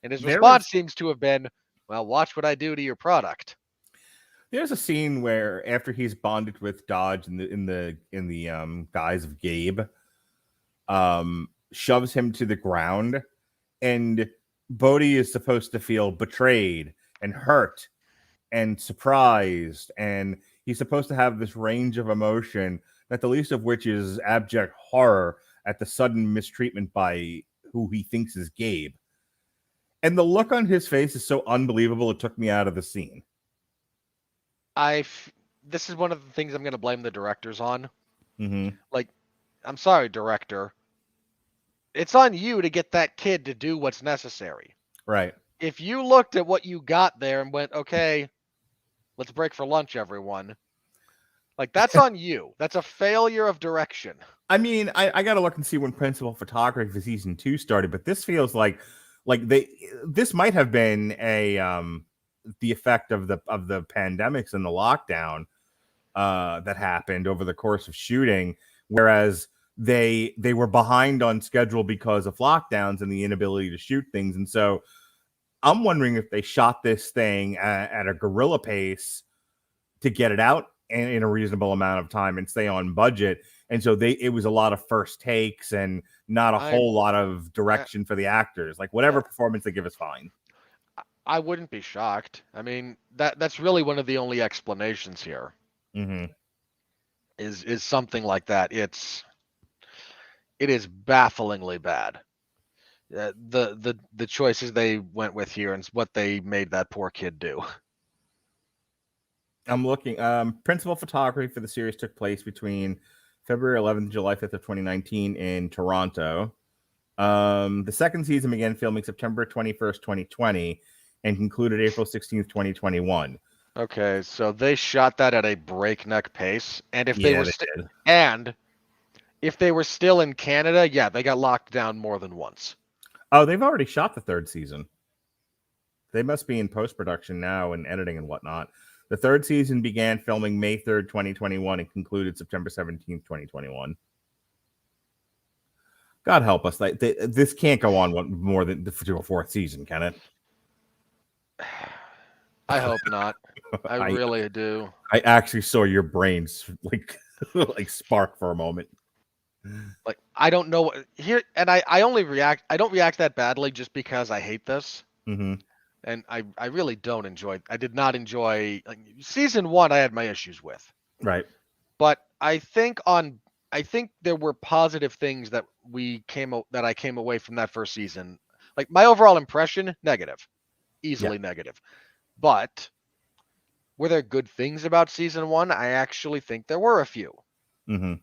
And his response seems to have been, well, watch what I do to your product. There's a scene where after he's bonded with Dodge in the guise of Gabe, shoves him to the ground, and Bodhi is supposed to feel betrayed and hurt and surprised, and he's supposed to have this range of emotion, not the least of which is abject horror at the sudden mistreatment by who he thinks is Gabe. And the look on his face is so unbelievable, it took me out of the scene. This is one of the things I'm going to blame the directors on. Mm-hmm. Like, I'm sorry, director. It's on you to get that kid to do what's necessary. Right. If you looked at what you got there and went, okay, let's break for lunch, everyone. Like, that's on you. That's a failure of direction. I mean, I got to look and see when principal photography for season 2 started, but this feels like this might have been the effect of the pandemics and the lockdown that happened over the course of shooting, whereas they were behind on schedule because of lockdowns and the inability to shoot things. And so I'm wondering if they shot this thing at a guerrilla pace to get it out in a reasonable amount of time and stay on budget. And so it was a lot of first takes and not a whole lot of direction for the actors. Like whatever performance they give is fine. I wouldn't be shocked. I mean, that's really one of the only explanations here. Mm-hmm. Is something like that. It is bafflingly bad. The choices they went with here and what they made that poor kid do. I'm looking. Principal photography for the series took place between February 11th and July 5th of 2019 in Toronto. The second season began filming September 21st, 2020, and concluded April 16th, 2021. Okay, so they shot that at a breakneck pace, and if they were still in Canada, yeah, they got locked down more than once. Oh, they've already shot the third season. They must be in post-production now and editing and whatnot. The third season began filming May 3rd, 2021 and concluded September 17th, 2021. God help us. This can't go on more than to a fourth season, can it? I hope not. I really do. I actually saw your brains like spark for a moment. Like, I don't know here, and I don't react that badly just because I hate this. Mm-hmm. And I really don't enjoy. I did not enjoy season 1. I had my issues with. Right. But I think there were positive things that I came away from that first season. Like my overall impression, negative, easily negative. But were there good things about season 1? I actually think there were a few. Mm-hmm.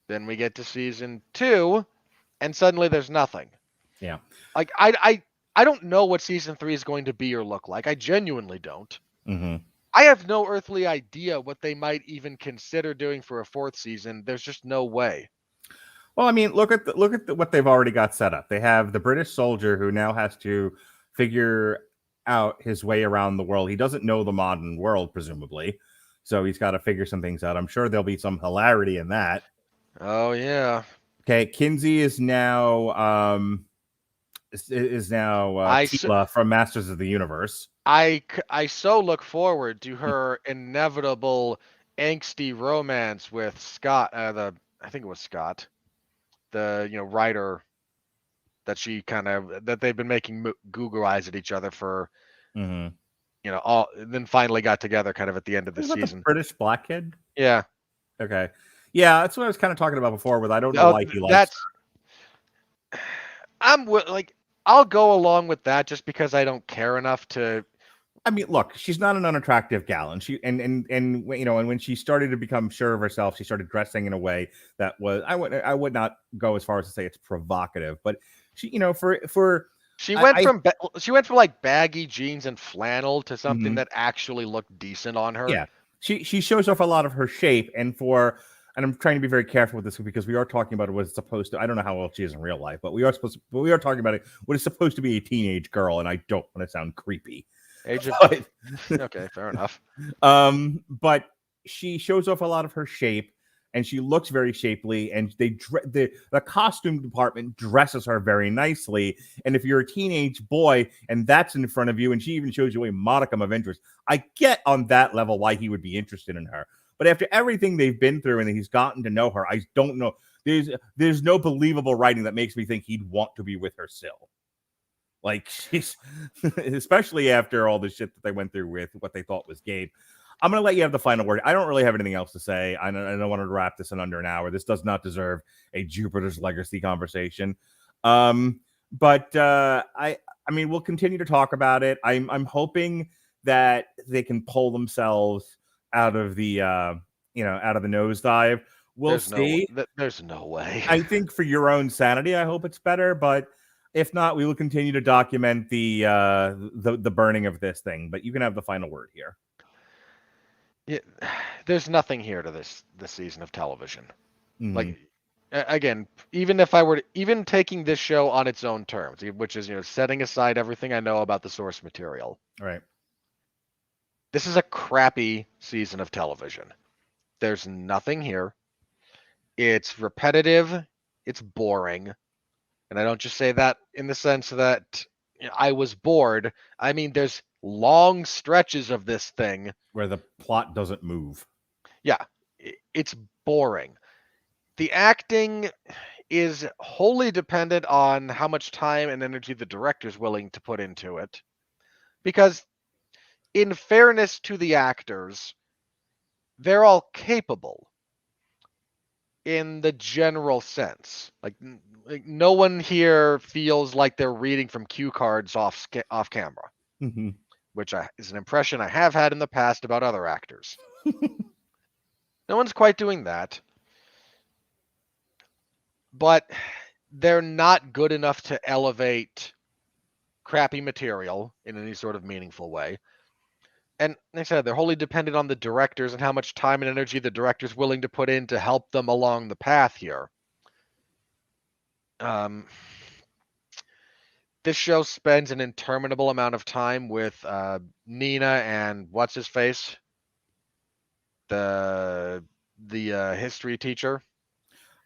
Then we get to season 2, and suddenly there's nothing. Yeah. Like I don't know what season 3 is going to be or look like. I genuinely don't. Mm-hmm. I have no earthly idea what they might even consider doing for a fourth season. There's just no way. Well, I mean, look at what they've already got set up. They have the British soldier who now has to figure out his way around the world. He doesn't know the modern world, presumably, so he's got to figure some things out. I'm sure there'll be some hilarity in that. Oh yeah. Okay, Kinsey is now Tila from Masters of the Universe. I so look forward to her inevitable angsty romance with Scott. I think it was Scott, the writer that they've been making Google eyes at each other for. Mm-hmm. Then finally got together kind of at the end of the season. The British black kid. Yeah. Okay. Yeah, that's what I was kind of talking about before. With I don't know why he likes. I'll go along with that just because I don't care enough to. I mean, look, she's not an unattractive gal, and and when she started to become sure of herself, she started dressing in a way that was I would not go as far as to say it's provocative, but she she went from like baggy jeans and flannel to something that actually looked decent on her. Yeah, she shows off a lot of her shape, and I'm trying to be very careful with this because we are talking about what it's supposed to. I don't know how old she is in real life, but we are talking about what is supposed to be a teenage girl, and I don't want to sound creepy. Okay, fair enough. But she shows off a lot of her shape, and she looks very shapely. And the costume department dresses her very nicely. And if you're a teenage boy and that's in front of you, and she even shows you a modicum of interest, I get on that level why he would be interested in her. But after everything they've been through and he's gotten to know her, I don't know. There's no believable writing that makes me think he'd want to be with her still. Like, she's, especially after all the shit that they went through with what they thought was Gabe. I'm going to let you have the final word. I don't really have anything else to say. I don't want to wrap this in under an hour. This does not deserve a Jupiter's Legacy conversation. But I mean, we'll continue to talk about it. I'm hoping that they can pull themselves out of the out of the nosedive. We'll see. There's no way. I think for your own sanity, I hope it's better, but if not, we will continue to document the burning of this thing. But you can have the final word here. Yeah, there's nothing here to this season of television. Mm-hmm. Like, again, even if I were even taking this show on its own terms, which is setting aside everything I know about the source material, right? This is a crappy season of television. There's nothing here. It's repetitive. It's boring. And I don't just say that in the sense that I was bored. I mean, there's long stretches of this thing where the plot doesn't move. Yeah, it's boring. The acting is wholly dependent on how much time and energy the director's willing to put into it. Because, in fairness to the actors, they're all capable in the general sense. Like no one here feels like they're reading from cue cards off camera, which is an impression I have had in the past about other actors. No one's quite doing that. But they're not good enough to elevate crappy material in any sort of meaningful way. And like I said, they're wholly dependent on the directors and how much time and energy the director's willing to put in to help them along the path here. This show spends an interminable amount of time with Nina and what's his face, the history teacher.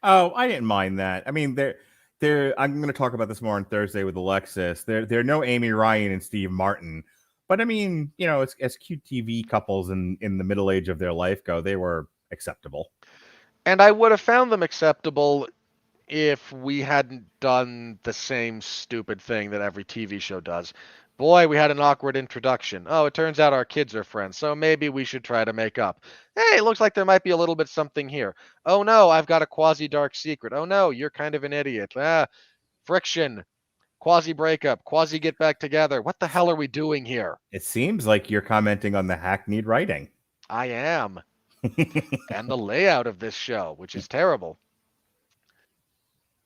Oh, I didn't mind that. I mean, I'm going to talk about this more on Thursday with Alexis. They're no Amy Ryan and Steve Martin, but I mean, you know, as cute TV couples in the middle age of their life go, they were acceptable. And I would have found them acceptable if we hadn't done the same stupid thing that every TV show does. Boy, we had an awkward introduction. Oh, it turns out our kids are friends, so maybe we should try to make up. Hey, it looks like there might be a little bit something here. Oh no, I've got a quasi-dark secret. Oh no, you're kind of an idiot. Friction. Quasi-breakup. Quasi-get back together. What the hell are we doing here? It seems like you're commenting on the hackneyed writing. I am. And the layout of this show, which is terrible.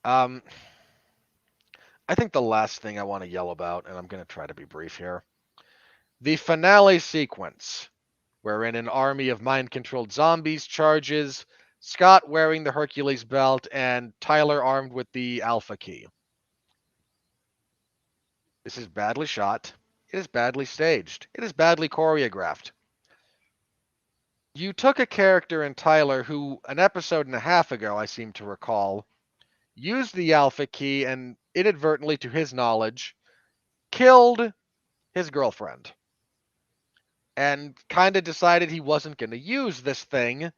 I think the last thing I want to yell about, and I'm going to try to be brief here, the finale sequence, wherein an army of mind-controlled zombies charges, Scott wearing the Hercules belt, and Tyler armed with the Alpha Key. This is badly shot. It is badly staged. It is badly choreographed. You took a character in Tyler who, an episode and a half ago, I seem to recall, used the Alpha Key and inadvertently, to his knowledge, killed his girlfriend. And kind of decided he wasn't going to use this thing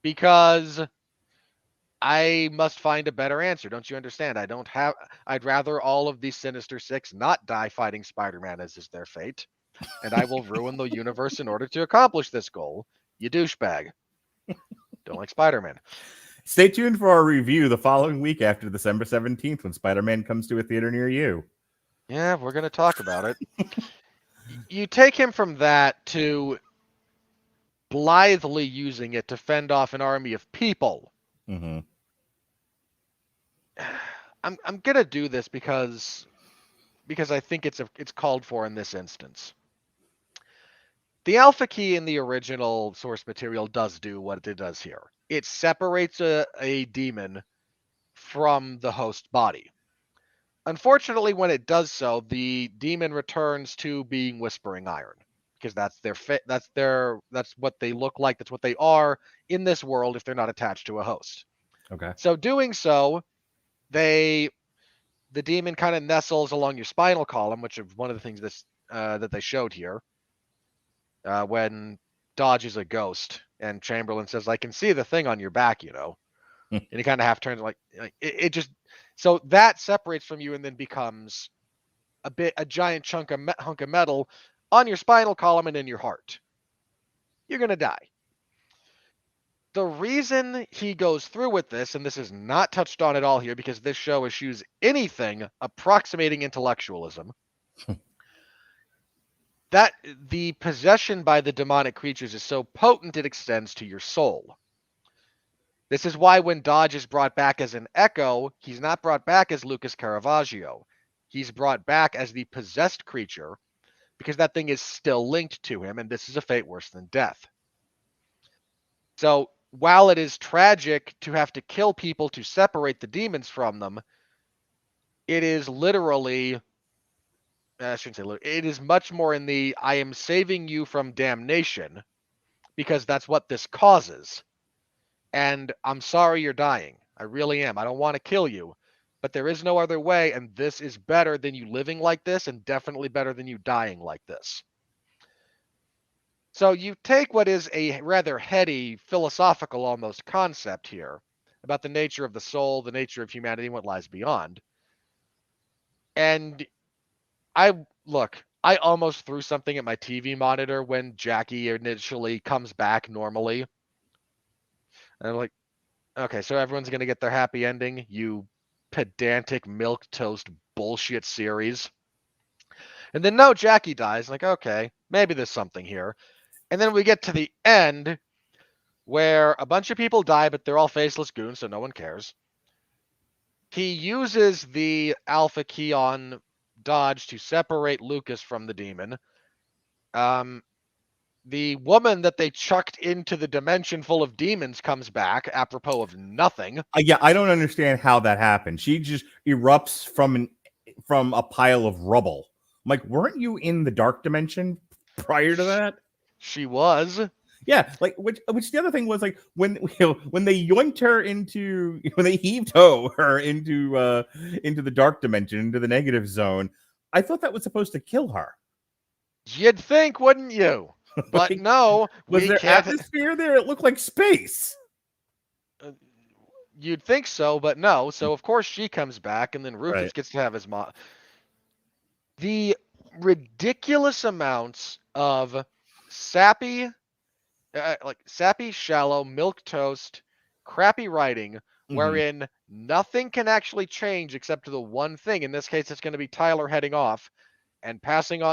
because I must find a better answer. Don't you understand? I'd rather all of these Sinister Six not die fighting Spider-Man as is their fate. And I will ruin the universe in order to accomplish this goal. You douchebag. Don't like Spider-Man. Stay tuned for our review the following week after December 17th when Spider-Man comes to a theater near you. Yeah, we're going to talk about it. You take him from that to blithely using it to fend off an army of people. Mm-hmm. I'm going to do this because I think it's called for in this instance. The Alpha Key in the original source material does do what it does here. It separates a demon from the host body. Unfortunately, when it does so, the demon returns to being Whispering Iron, because that's what they look like. That's what they are in this world if they're not attached to a host. Okay. So doing so, the demon kind of nestles along your spinal column, which is one of the things that they showed here. When Dodge is a ghost, and Chamberlain says, "I can see the thing on your back, you know," and he kind of half turns like it just. So that separates from you and then becomes a giant hunk of metal on your spinal column and in your heart. You're gonna die. The reason he goes through with this, and this is not touched on at all here because this show eschews anything approximating intellectualism. That the possession by the demonic creatures is so potent it extends to your soul. This is why when Dodge is brought back as an Echo, he's not brought back as Lucas Caravaggio. He's brought back as the possessed creature because that thing is still linked to him, and this is a fate worse than death. So while it is tragic to have to kill people to separate the demons from them, it is literally... I shouldn't say literally. It is much more in the I am saving you from damnation because that's what this causes. and I'm sorry you're dying. I really am. I don't want to kill you, but there is no other way, and this is better than you living like this, and definitely better than you dying like this. So you take what is a rather heady, philosophical almost concept here about the nature of the soul, the nature of humanity, and what lies beyond. And I almost threw something at my TV monitor when Jackie initially comes back normally. And I'm like, okay, so everyone's going to get their happy ending, you pedantic milquetoast bullshit series. And then no, Jackie dies. Like, okay, maybe there's something here. And then we get to the end where a bunch of people die, but they're all faceless goons, so no one cares. He uses the Alpha Key on Dodge to separate Lucas from the demon. The woman that they chucked into the dimension full of demons comes back, apropos of nothing. Yeah, I don't understand how that happened. She just erupts from a pile of rubble. I'm like, weren't you in the dark dimension prior to that? She was. Yeah, like which the other thing was like when they yoinked her into when they heaved her into the dark dimension, into the negative zone. I thought that was supposed to kill her. You'd think, wouldn't you? But like, no, was there atmosphere there? It looked like space. You'd think so, but no. So of course she comes back, and then Rufus gets to have his mom. The ridiculous amounts of sappy, shallow, milquetoast, crappy writing, wherein nothing can actually change except the one thing. In this case, it's going to be Tyler heading off and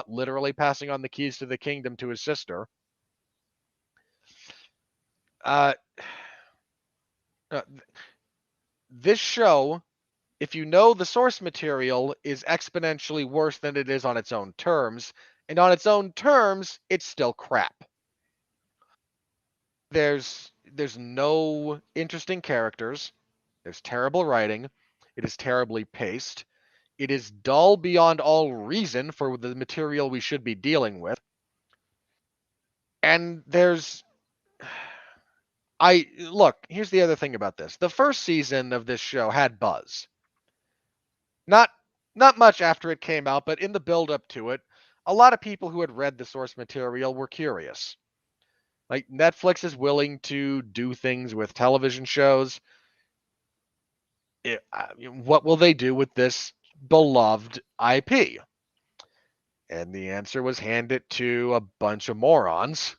literally passing on the keys to the kingdom to his sister. This show, if you know the source material, is exponentially worse than it is on its own terms. And on its own terms, it's still crap. There's no interesting characters. There's terrible writing. It is terribly paced. It is dull beyond all reason for the material we should be dealing with. And here's the other thing about this. The first season of this show had buzz. Not much after it came out, but in the build-up to it, a lot of people who had read the source material were curious. Like, Netflix is willing to do things with television shows. What will they do with this beloved IP? And the answer was hand it to a bunch of morons.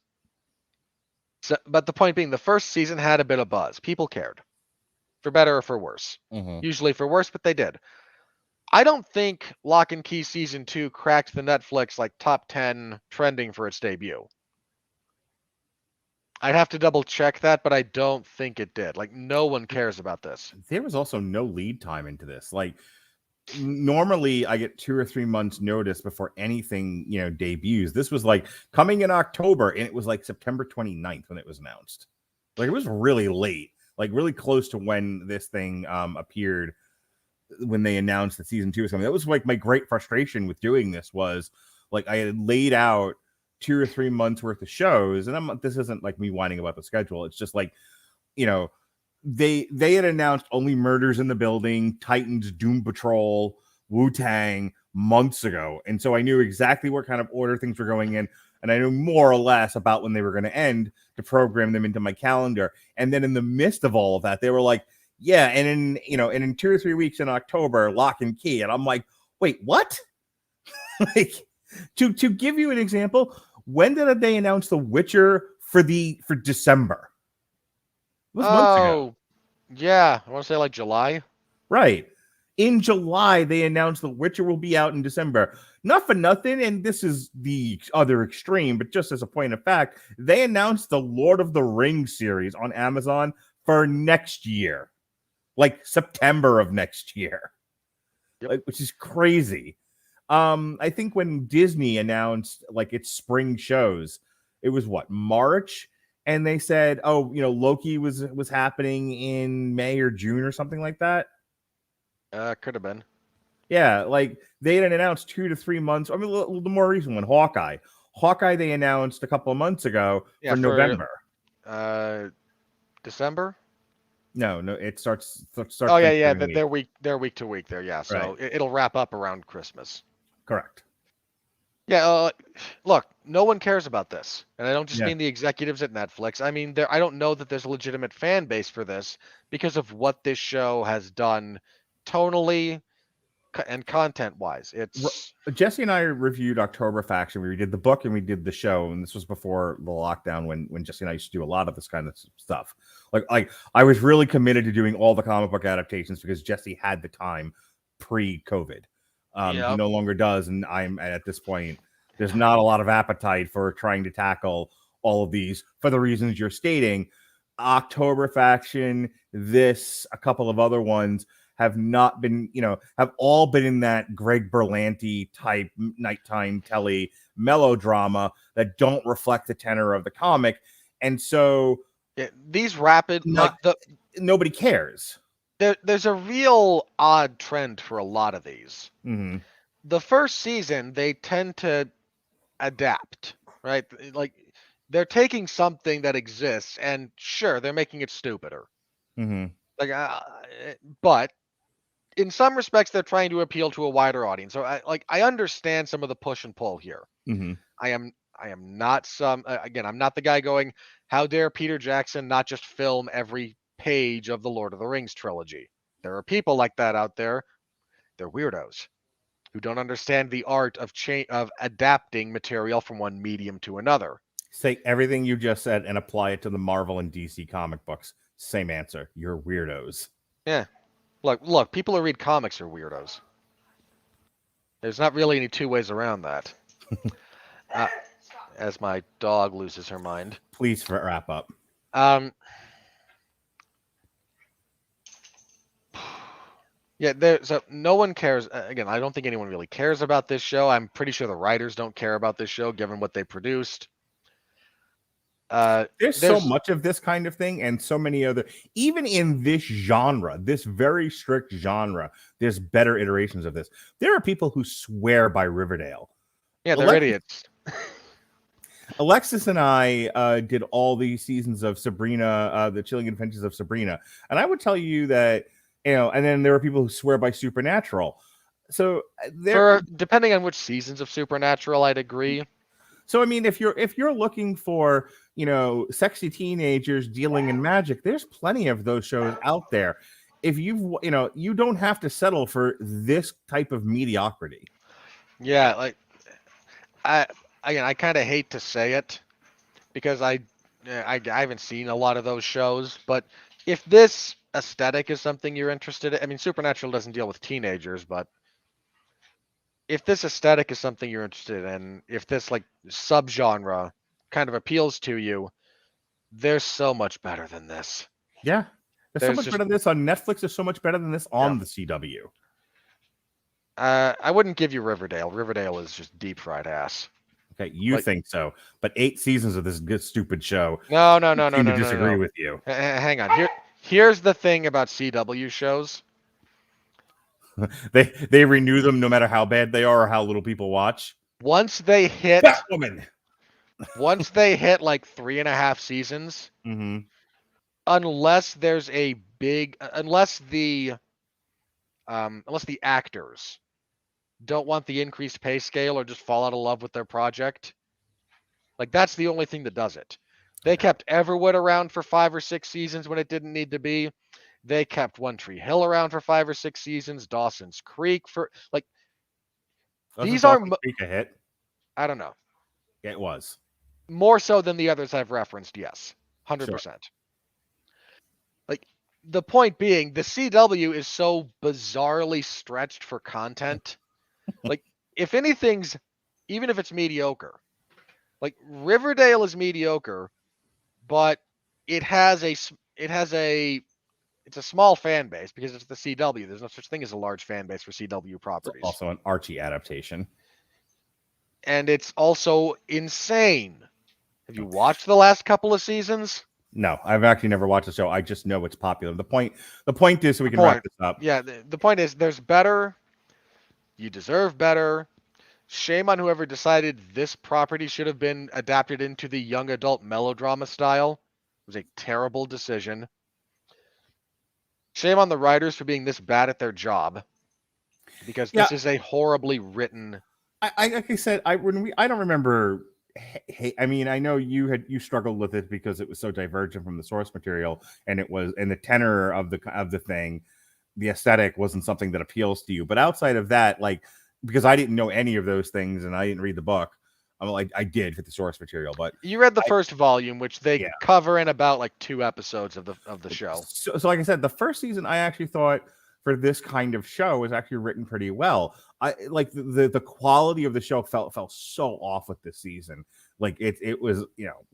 So, but the point being, the first season had a bit of buzz. People cared. For better or for worse. Usually for worse, but they did. I don't think Locke and Key Season 2 cracked the Netflix top 10 trending for its debut. I'd have to double check that, but I don't think it did. No one cares about this. There was also no lead time into this. Normally I get 2 or 3 months notice before anything, debuts. This was coming in October, and it was September 29th when it was announced. It was really late, really close to when this thing appeared, when they announced that season 2 was coming. That was my great frustration with doing this was I had laid out 2 or 3 months worth of shows, and this isn't me whining about the schedule. It's just they had announced Only Murders in the Building, Titans, Doom Patrol, Wu-Tang months ago, and so I knew exactly what kind of order things were going in, and I knew more or less about when they were going to end to program them into my calendar. And then in the midst of all of that, they were like, yeah, and in 2 or 3 weeks in October, Locke and Key, and I'm like, wait, what? To give you an example, when did they announce The Witcher for December? It was months ago. Yeah, I want to say July. Right. In July, they announced The Witcher will be out in December. Not for nothing, and this is the other extreme, but just as a point of fact, they announced the Lord of the Rings series on Amazon for next year. September of next year. Yep. Which is crazy. I think when Disney announced its spring shows, it was March, and they said, Loki was happening in May or June or something like that. Could have been. Yeah, they had announced 2 to 3 months. I mean, the more recent one, Hawkeye, they announced a couple of months ago for November. December. No, it starts. Oh yeah, yeah. Thanksgiving week. They're week to week there. Yeah, so Right. it'll wrap up around Christmas. Correct. Yeah. Look, no one cares about this, and I don't just Yeah. mean the executives at Netflix. I mean, I don't know that there's a legitimate fan base for this because of what this show has done, tonally and content-wise. It's Jesse and I reviewed October Faction. We did the book and we did the show, and this was before the lockdown when Jesse and I used to do a lot of this kind of stuff. Like I was really committed to doing all the comic book adaptations because Jesse had the time pre-COVID. He no longer does, and I'm at this point. There's not a lot of appetite for trying to tackle all of these for the reasons you're stating. October Faction, a couple of other ones have not been, have all been in that Greg Berlanti type nighttime telly melodrama that don't reflect the tenor of the comic. And so these rapid, nobody cares. There's a real odd trend for a lot of these. Mm-hmm. The first season, they tend to adapt, right? Like they're taking something that exists and sure, they're making it stupider. Mm-hmm. But in some respects, they're trying to appeal to a wider audience. So I understand some of the push and pull here. Mm-hmm. I am not I'm not the guy going, how dare Peter Jackson not just film every page of the Lord of the Rings trilogy? There are people like that out there. They're weirdos who don't understand the art of adapting material from one medium to another. Say everything you just said and apply it to the Marvel and DC comic books. Same answer. You're weirdos. Yeah. Look, people who read comics are weirdos. There's not really any two ways around that. As my dog loses her mind. Please wrap up. Yeah, so no one cares. Again, I don't think anyone really cares about this show. I'm pretty sure the writers don't care about this show, given what they produced. There's so much of this kind of thing and so many other, even in this genre, this very strict genre, there's better iterations of this. There are people who swear by Riverdale. Yeah, they're idiots. Alexis and I did all the seasons of Sabrina, the Chilling Adventures of Sabrina. And I would tell you that, and then there are people who swear by Supernatural. So depending on which seasons of Supernatural, I'd agree. So I mean, if you're looking for, sexy teenagers dealing in magic, there's plenty of those shows out there. If you don't have to settle for this type of mediocrity. Yeah, I kind of hate to say it because I haven't seen a lot of those shows, but if this aesthetic is something you're interested in, I mean, Supernatural doesn't deal with teenagers, but if this aesthetic is something you're interested in, if this subgenre kind of appeals to you, there's so much better than this. Yeah. There's so much better than this on Netflix. There's so much better than this on the CW. I wouldn't give you Riverdale. Riverdale is just deep fried ass. Okay, you think so, but 8 seasons of this good stupid show. No. Disagree with you. Hang on. Here's the thing about CW shows. They renew them no matter how bad they are or how little people watch. Once they hit Batwoman. Once they hit 3.5 seasons, mm-hmm. unless there's a big, unless the actors don't want the increased pay scale or just fall out of love with their project, that's the only thing that does it. They kept Everwood around for 5 or 6 seasons when it didn't need to be. They kept One Tree Hill around for 5 or 6 seasons. Dawson's Creek for these are a hit. I don't know. It was more so than the others I've referenced. Yes, 100%. Sure. The point being, the CW is so bizarrely stretched for content. If anything's, even if it's mediocre, Riverdale is mediocre, but it's a small fan base because it's the CW. There's no such thing as a large fan base for CW properties. It's also an Archie adaptation. And it's also insane. Have you watched the last couple of seasons? No, I've actually never watched the show. I just know it's popular. The point is, so we can wrap this up. Yeah, the point is, there's better. You deserve better. Shame on whoever decided this property should have been adapted into the young adult melodrama style. It was a terrible decision. Shame on the writers for being this bad at their job, because this is a horribly written. Like I said, I don't remember. I mean, I know you struggled with it because it was so divergent from the source material, and the tenor of the thing, the aesthetic wasn't something that appeals to you. But outside of that, like, because I didn't know any of those things and I didn't read the book, I'm like, I did with the source material. But you read the first volume, which they cover in about like 2 episodes of the show. So like I said, the first season I actually thought for this kind of show was actually written pretty well. I like the quality of the show felt so off with this season. Like it was,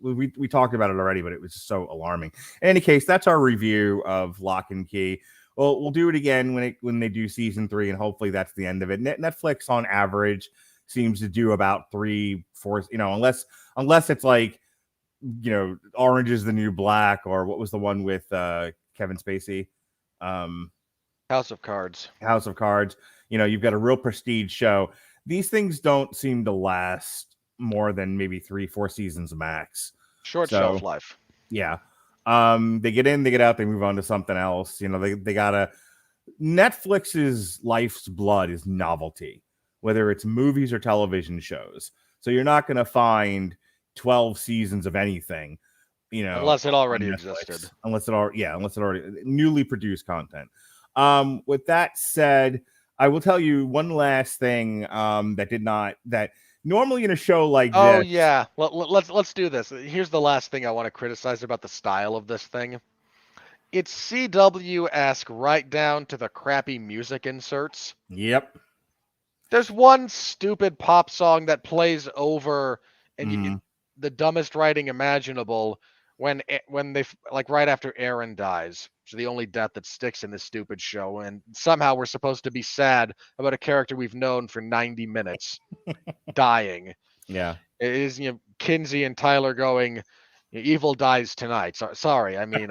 we talked about it already, but it was just so alarming. In any case, that's our review of Locke Key. Well, we'll do it again when they do season 3, and hopefully that's the end of it. Netflix on average seems to do about 3-4, unless it's like, Orange is the New Black, or what was the one with Kevin Spacey? House of Cards. You've got a real prestige show. These things don't seem to last more than maybe 3-4 seasons max. Short shelf life. Yeah. They get in, they get out, they move on to something else. They gotta. Netflix's life's blood is novelty, whether it's movies or television shows. So you're not going to find 12 seasons of anything, unless it already existed. Unless it already newly produced content. With that said, I will tell you one last thing that normally in a show like this. Oh yeah, let's do this. Here's the last thing I want to criticize about the style of this thing. It's CW-esque right down to the crappy music inserts. Yep. There's one stupid pop song that plays over and the dumbest writing imaginable when they right after Aron dies. It's the only death that sticks in this stupid show, and somehow we're supposed to be sad about a character we've known for 90 minutes dying. Yeah. It is Kinsey and Tyler going, evil dies tonight. Sorry, I mean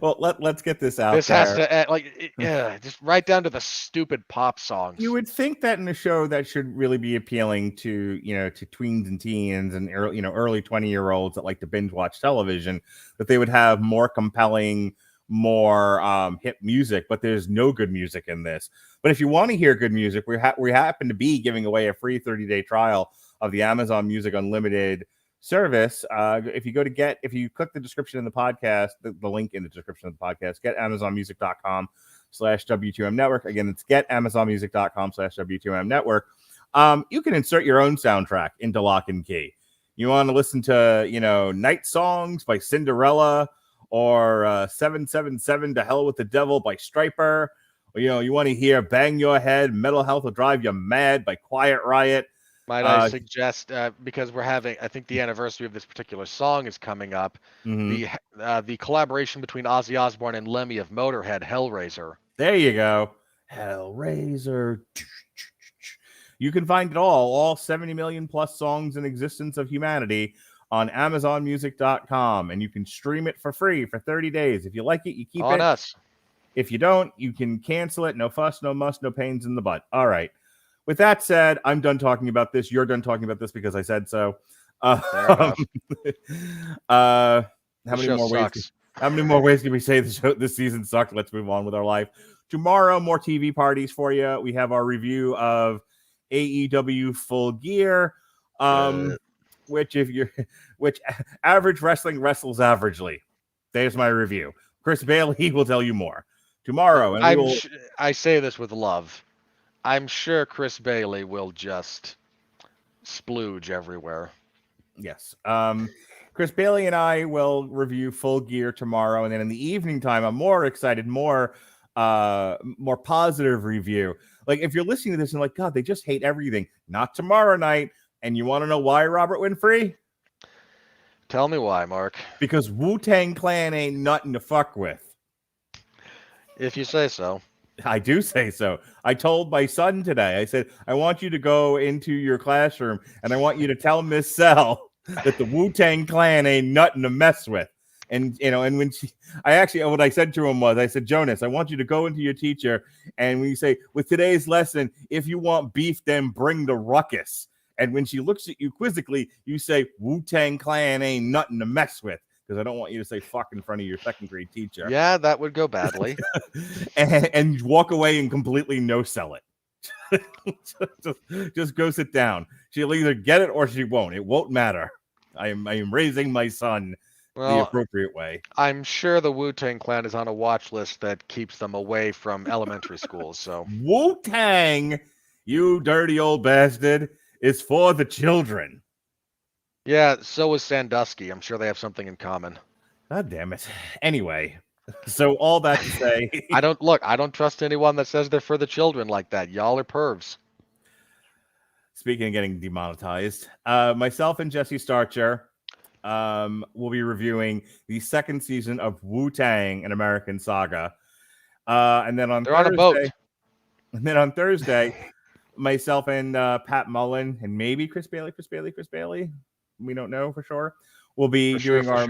well, let's get this out. This has to just right down to the stupid pop songs. You would think that in a show that should really be appealing to to tweens and teens and early 20-year-olds that like to binge watch television, that they would have more compelling, more hip music. But there's no good music in this. But if you want to hear good music, we happen to be giving away a free 30-day trial of the Amazon Music Unlimited service. If you click the description in the podcast, the link in the description of the podcast, getamazonmusic.com/W2M network. Again, it's getamazonmusic.com/W2M network. You can insert your own soundtrack into Locke Key. You want to listen to, Night Songs by Cinderella, or 777 to Hell with the Devil by Striper. Or, you want to hear Bang Your Head, Mental Health Will Drive You Mad by Quiet Riot. Might I suggest, because we're having, I think the anniversary of this particular song is coming up, the collaboration between Ozzy Osbourne and Lemmy of Motorhead, Hellraiser. There you go. Hellraiser. You can find it all 70 million plus songs in existence of humanity on AmazonMusic.com, and you can stream it for free for 30 days. If you like it, you keep it. On us. If you don't, you can cancel it. No fuss, no muss, no pains in the butt. All right. With that said, I'm done talking about this. You're done talking about this because I said so. How many more ways can we say this season sucked? Let's move on with our life. Tomorrow, more TV parties for you. We have our review of AEW Full Gear, which average wrestling wrestles averagely. There's my review. Chris Bailey will tell you more tomorrow. And I say this with love. I'm sure Chris Bailey will just splooge everywhere. Yes. Chris Bailey and I will review Full Gear tomorrow. And then in the evening time, I'm more excited, more positive review. Like, if you're listening to this and like, God, they just hate everything. Not tomorrow night. And you want to know why, Robert Winfree? Tell me why, Mark. Because Wu-Tang Clan ain't nothing to fuck with. If you say so. I do say so. I told my son today, I said, I want you to go into your classroom and I want you to tell Miss Sell that the Wu-Tang Clan ain't nothing to mess with. And, and when what I said to him was, I said, Jonas, I want you to go into your teacher. And when you say, with today's lesson, if you want beef, then bring the ruckus. And when she looks at you quizzically, you say, Wu-Tang Clan ain't nothing to mess with. because I don't want you to say fuck in front of your second grade teacher. Yeah, that would go badly. and walk away and completely no sell it. just go sit down. She'll either get it or she won't. It won't matter. I am raising my son the appropriate way. I'm sure the Wu-Tang Clan is on a watch list that keeps them away from elementary schools. So Wu-Tang, you dirty old bastard, is for the children. Yeah, so is Sandusky. I'm sure they have something in common. God damn it. Anyway, so all that to say, I don't trust anyone that says they're for the children like that. Y'all are pervs. Speaking of getting demonetized, myself and Jesse Starcher will be reviewing the second season of Wu-Tang: An American Saga. And then on Thursday, myself and Pat Mullen and maybe Chris Bailey, we don't know for sure. We'll be doing our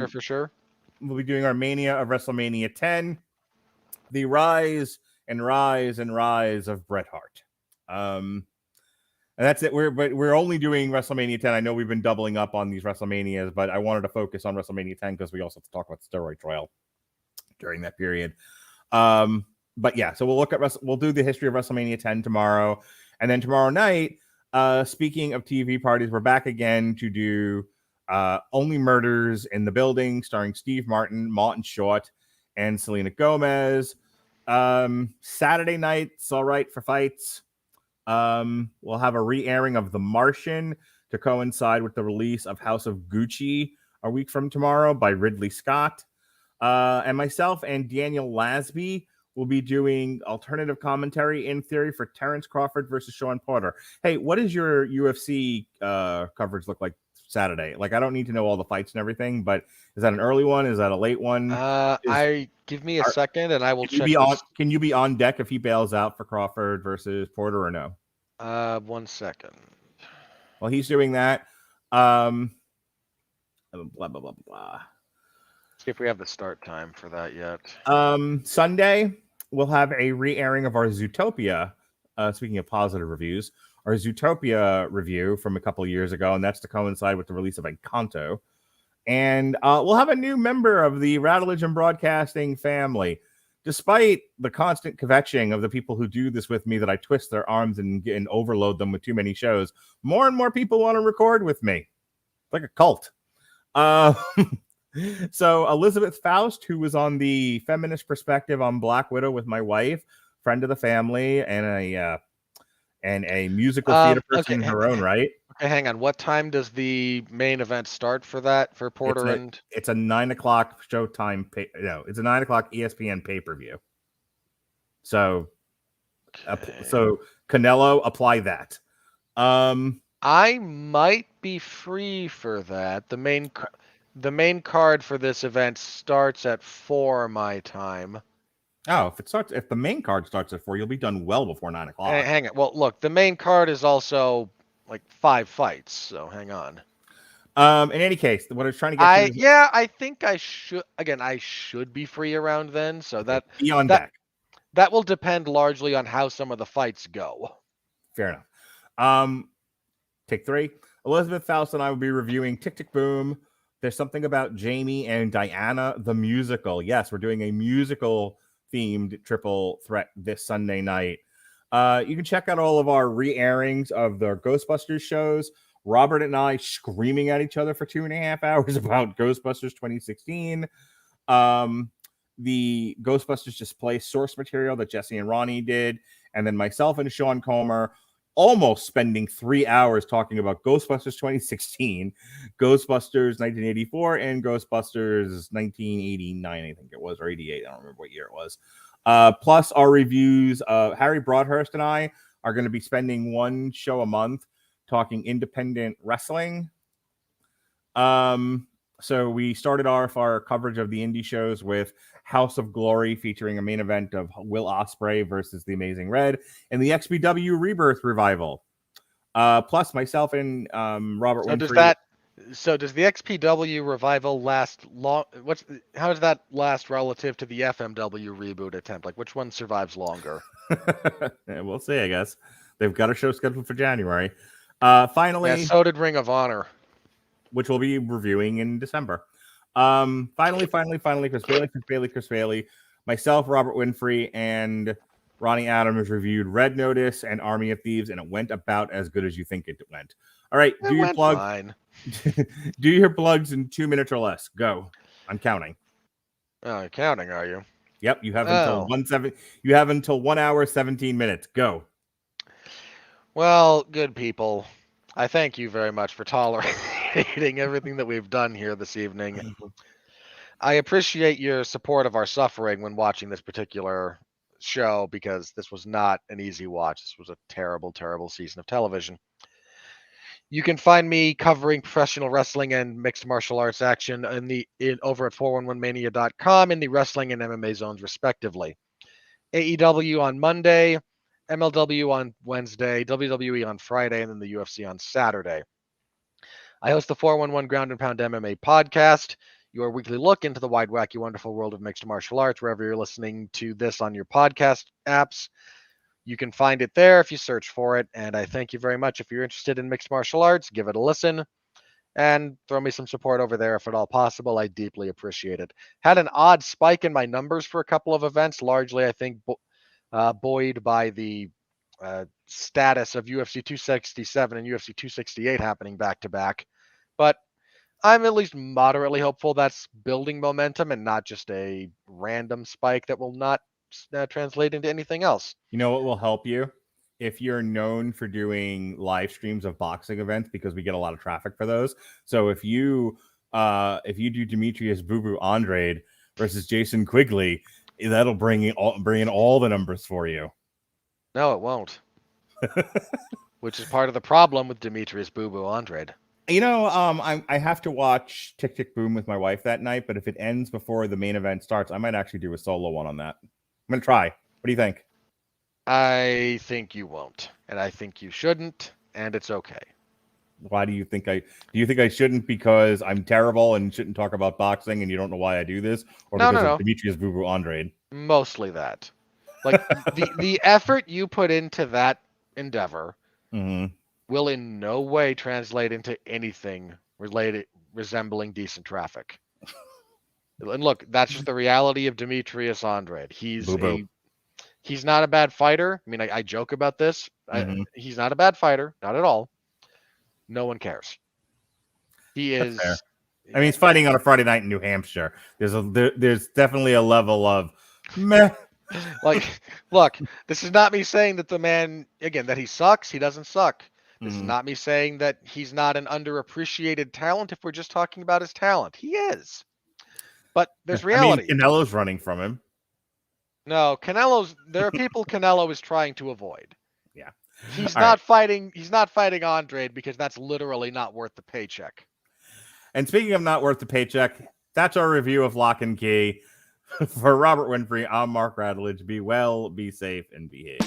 Mania of WrestleMania 10, the rise and rise of Bret Hart. And that's it. We're only doing WrestleMania 10. I know we've been doubling up on these WrestleManias, but I wanted to focus on WrestleMania 10 because we also have to talk about the steroid trial during that period. But yeah, so we'll do the history of WrestleMania 10 tomorrow, and then tomorrow night. Speaking of TV parties, we're back again to do Only Murders in the Building, starring Steve Martin, Martin Short, and Selena Gomez. Saturday night, it's all right for fights. We'll have a re-airing of The Martian to coincide with the release of House of Gucci a week from tomorrow by Ridley Scott. And myself and Daniel Lasby will be doing alternative commentary in theory for Terrence Crawford versus Sean Porter. Hey, what does your UFC coverage look like Saturday? Like, I don't need to know all the fights and everything, but is that an early one? Is that a late one? Give me a second and I will check. Can you be on deck if he bails out for Crawford versus Porter or no? 1 second. Well, he's doing that. Blah, blah, blah, blah. See if we have the start time for that yet. Sunday, we'll have a re-airing of our Zootopia. Speaking of positive reviews, our Zootopia review from a couple of years ago, and that's to coincide with the release of Encanto. And we'll have a new member of the Radulich and Broadcasting family. Despite the constant kvetching of the people who do this with me, that I twist their arms and overload them with too many shows, more and more people want to record with me. It's like a cult. So Elizabeth Faust, who was on the feminist perspective on Black Widow with my wife, friend of the family, and a musical theater person in her own right. Okay, hang on. What time does the main event start for that, for Porter? It's a 9 o'clock Showtime. It's a 9 o'clock ESPN pay-per-view. So Canelo, apply that. I might be free for that. The main card for this event starts at 4 my time. Oh, if the main card starts at 4, you'll be done well before 9 o'clock. Hang on. Well, look, the main card is also like 5 fights, so hang on. In any case, what I was trying to get to I think I should. Again, I should be free around then, so that be on deck. That will depend largely on how some of the fights go. Fair enough. Take 3. Elizabeth Faust and I will be reviewing Tick Tick Boom. There's something about Jamie and Diana the musical. Yes, we're doing a musical themed triple threat this Sunday night. You can check out all of our re-airings of the Ghostbusters shows. Robert and I screaming at each other for 2.5 hours about Ghostbusters 2016. The Ghostbusters display source material that Jesse and Ronnie did. And then myself and Sean Comer almost spending 3 hours talking about Ghostbusters 2016, Ghostbusters 1984, and Ghostbusters 1989, I think it was, or 88. I don't remember what year it was. Plus our reviews. Harry Broadhurst and I are going to be spending 1 show a month talking independent wrestling. So we started off our coverage of the indie shows with House of Glory, featuring a main event of Will Ospreay versus the Amazing Red, and the XPW Rebirth Revival. Plus myself and Robert Winfree. So does the XPW Revival last long? How does that last relative to the FMW reboot attempt? Like, which one survives longer? Yeah, we'll see, I guess. They've got a show scheduled for January. Finally, so did Ring of Honor, which we'll be reviewing in December. Finally, Chris Bailey, myself, Robert Winfree, and Ronnie Adams reviewed Red Notice and Army of Thieves, and it went about as good as you think it went. All right, do your plug. Fine. Do your plugs in 2 minutes or less. Go. I'm counting. Oh, you're counting, are you? Yep, you have until 1 hour 17 minutes. Go. Well, good people, I thank you very much for tolerating everything that we've done here this evening. I appreciate your support of our suffering when watching this particular show, because this was not an easy watch. This was a terrible, terrible season of television. You can find me covering professional wrestling and mixed martial arts action over at 411mania.com in the wrestling and MMA zones, respectively. AEW on Monday, MLW on Wednesday, WWE on Friday, and then the UFC on Saturday. I host the 411 Ground and Pound MMA podcast, your weekly look into the wide, wacky, wonderful world of mixed martial arts, wherever you're listening to this on your podcast apps. You can find it there if you search for it, and I thank you very much. If you're interested in mixed martial arts, give it a listen, and throw me some support over there if at all possible. I deeply appreciate it. Had an odd spike in my numbers for a couple of events, largely, I think, buoyed by the status of UFC 267 and UFC 268 happening back-to-back. But I'm at least moderately hopeful that's building momentum and not just a random spike that will not translate into anything else. You know what will help you? If you're known for doing live streams of boxing events, because we get a lot of traffic for those. So if you do Demetrius Boo Boo Andrade versus Jason Quigley, that'll bring in all the numbers for you. No, it won't. Which is part of the problem with Demetrius Boo Boo Andrade. You know, I have to watch Tick Tick Boom with my wife that night, but if it ends before the main event starts, I might actually do a solo one on that. I'm gonna try. What do you think? I think you won't, and I think you shouldn't, and it's okay. Why do you think I shouldn't? Because I'm terrible and shouldn't talk about boxing, and you don't know why I do this, or because of Demetrius Boo Boo Andrade? Mostly that. Like the effort you put into that endeavor will in no way translate into anything resembling decent traffic. And look, that's just the reality of Demetrius Andrade. He's not a bad fighter. I mean, I joke about this. He's not a bad fighter, not at all. No one cares. He is. I mean, he's fighting on a Friday night in New Hampshire. There's definitely a level of meh. Like, look, this is not me saying that the man, again, that he sucks. He doesn't suck. This is not me saying that he's not an underappreciated talent. If we're just talking about his talent, he is. But there's reality. I mean, Canelo's running from him. No, there are people Canelo is trying to avoid. Yeah. He's not fighting Andrade because that's literally not worth the paycheck. And speaking of not worth the paycheck, that's our review of Locke Key. For Robert Winfree, I'm Mark Radulich. Be well, be safe, and behave.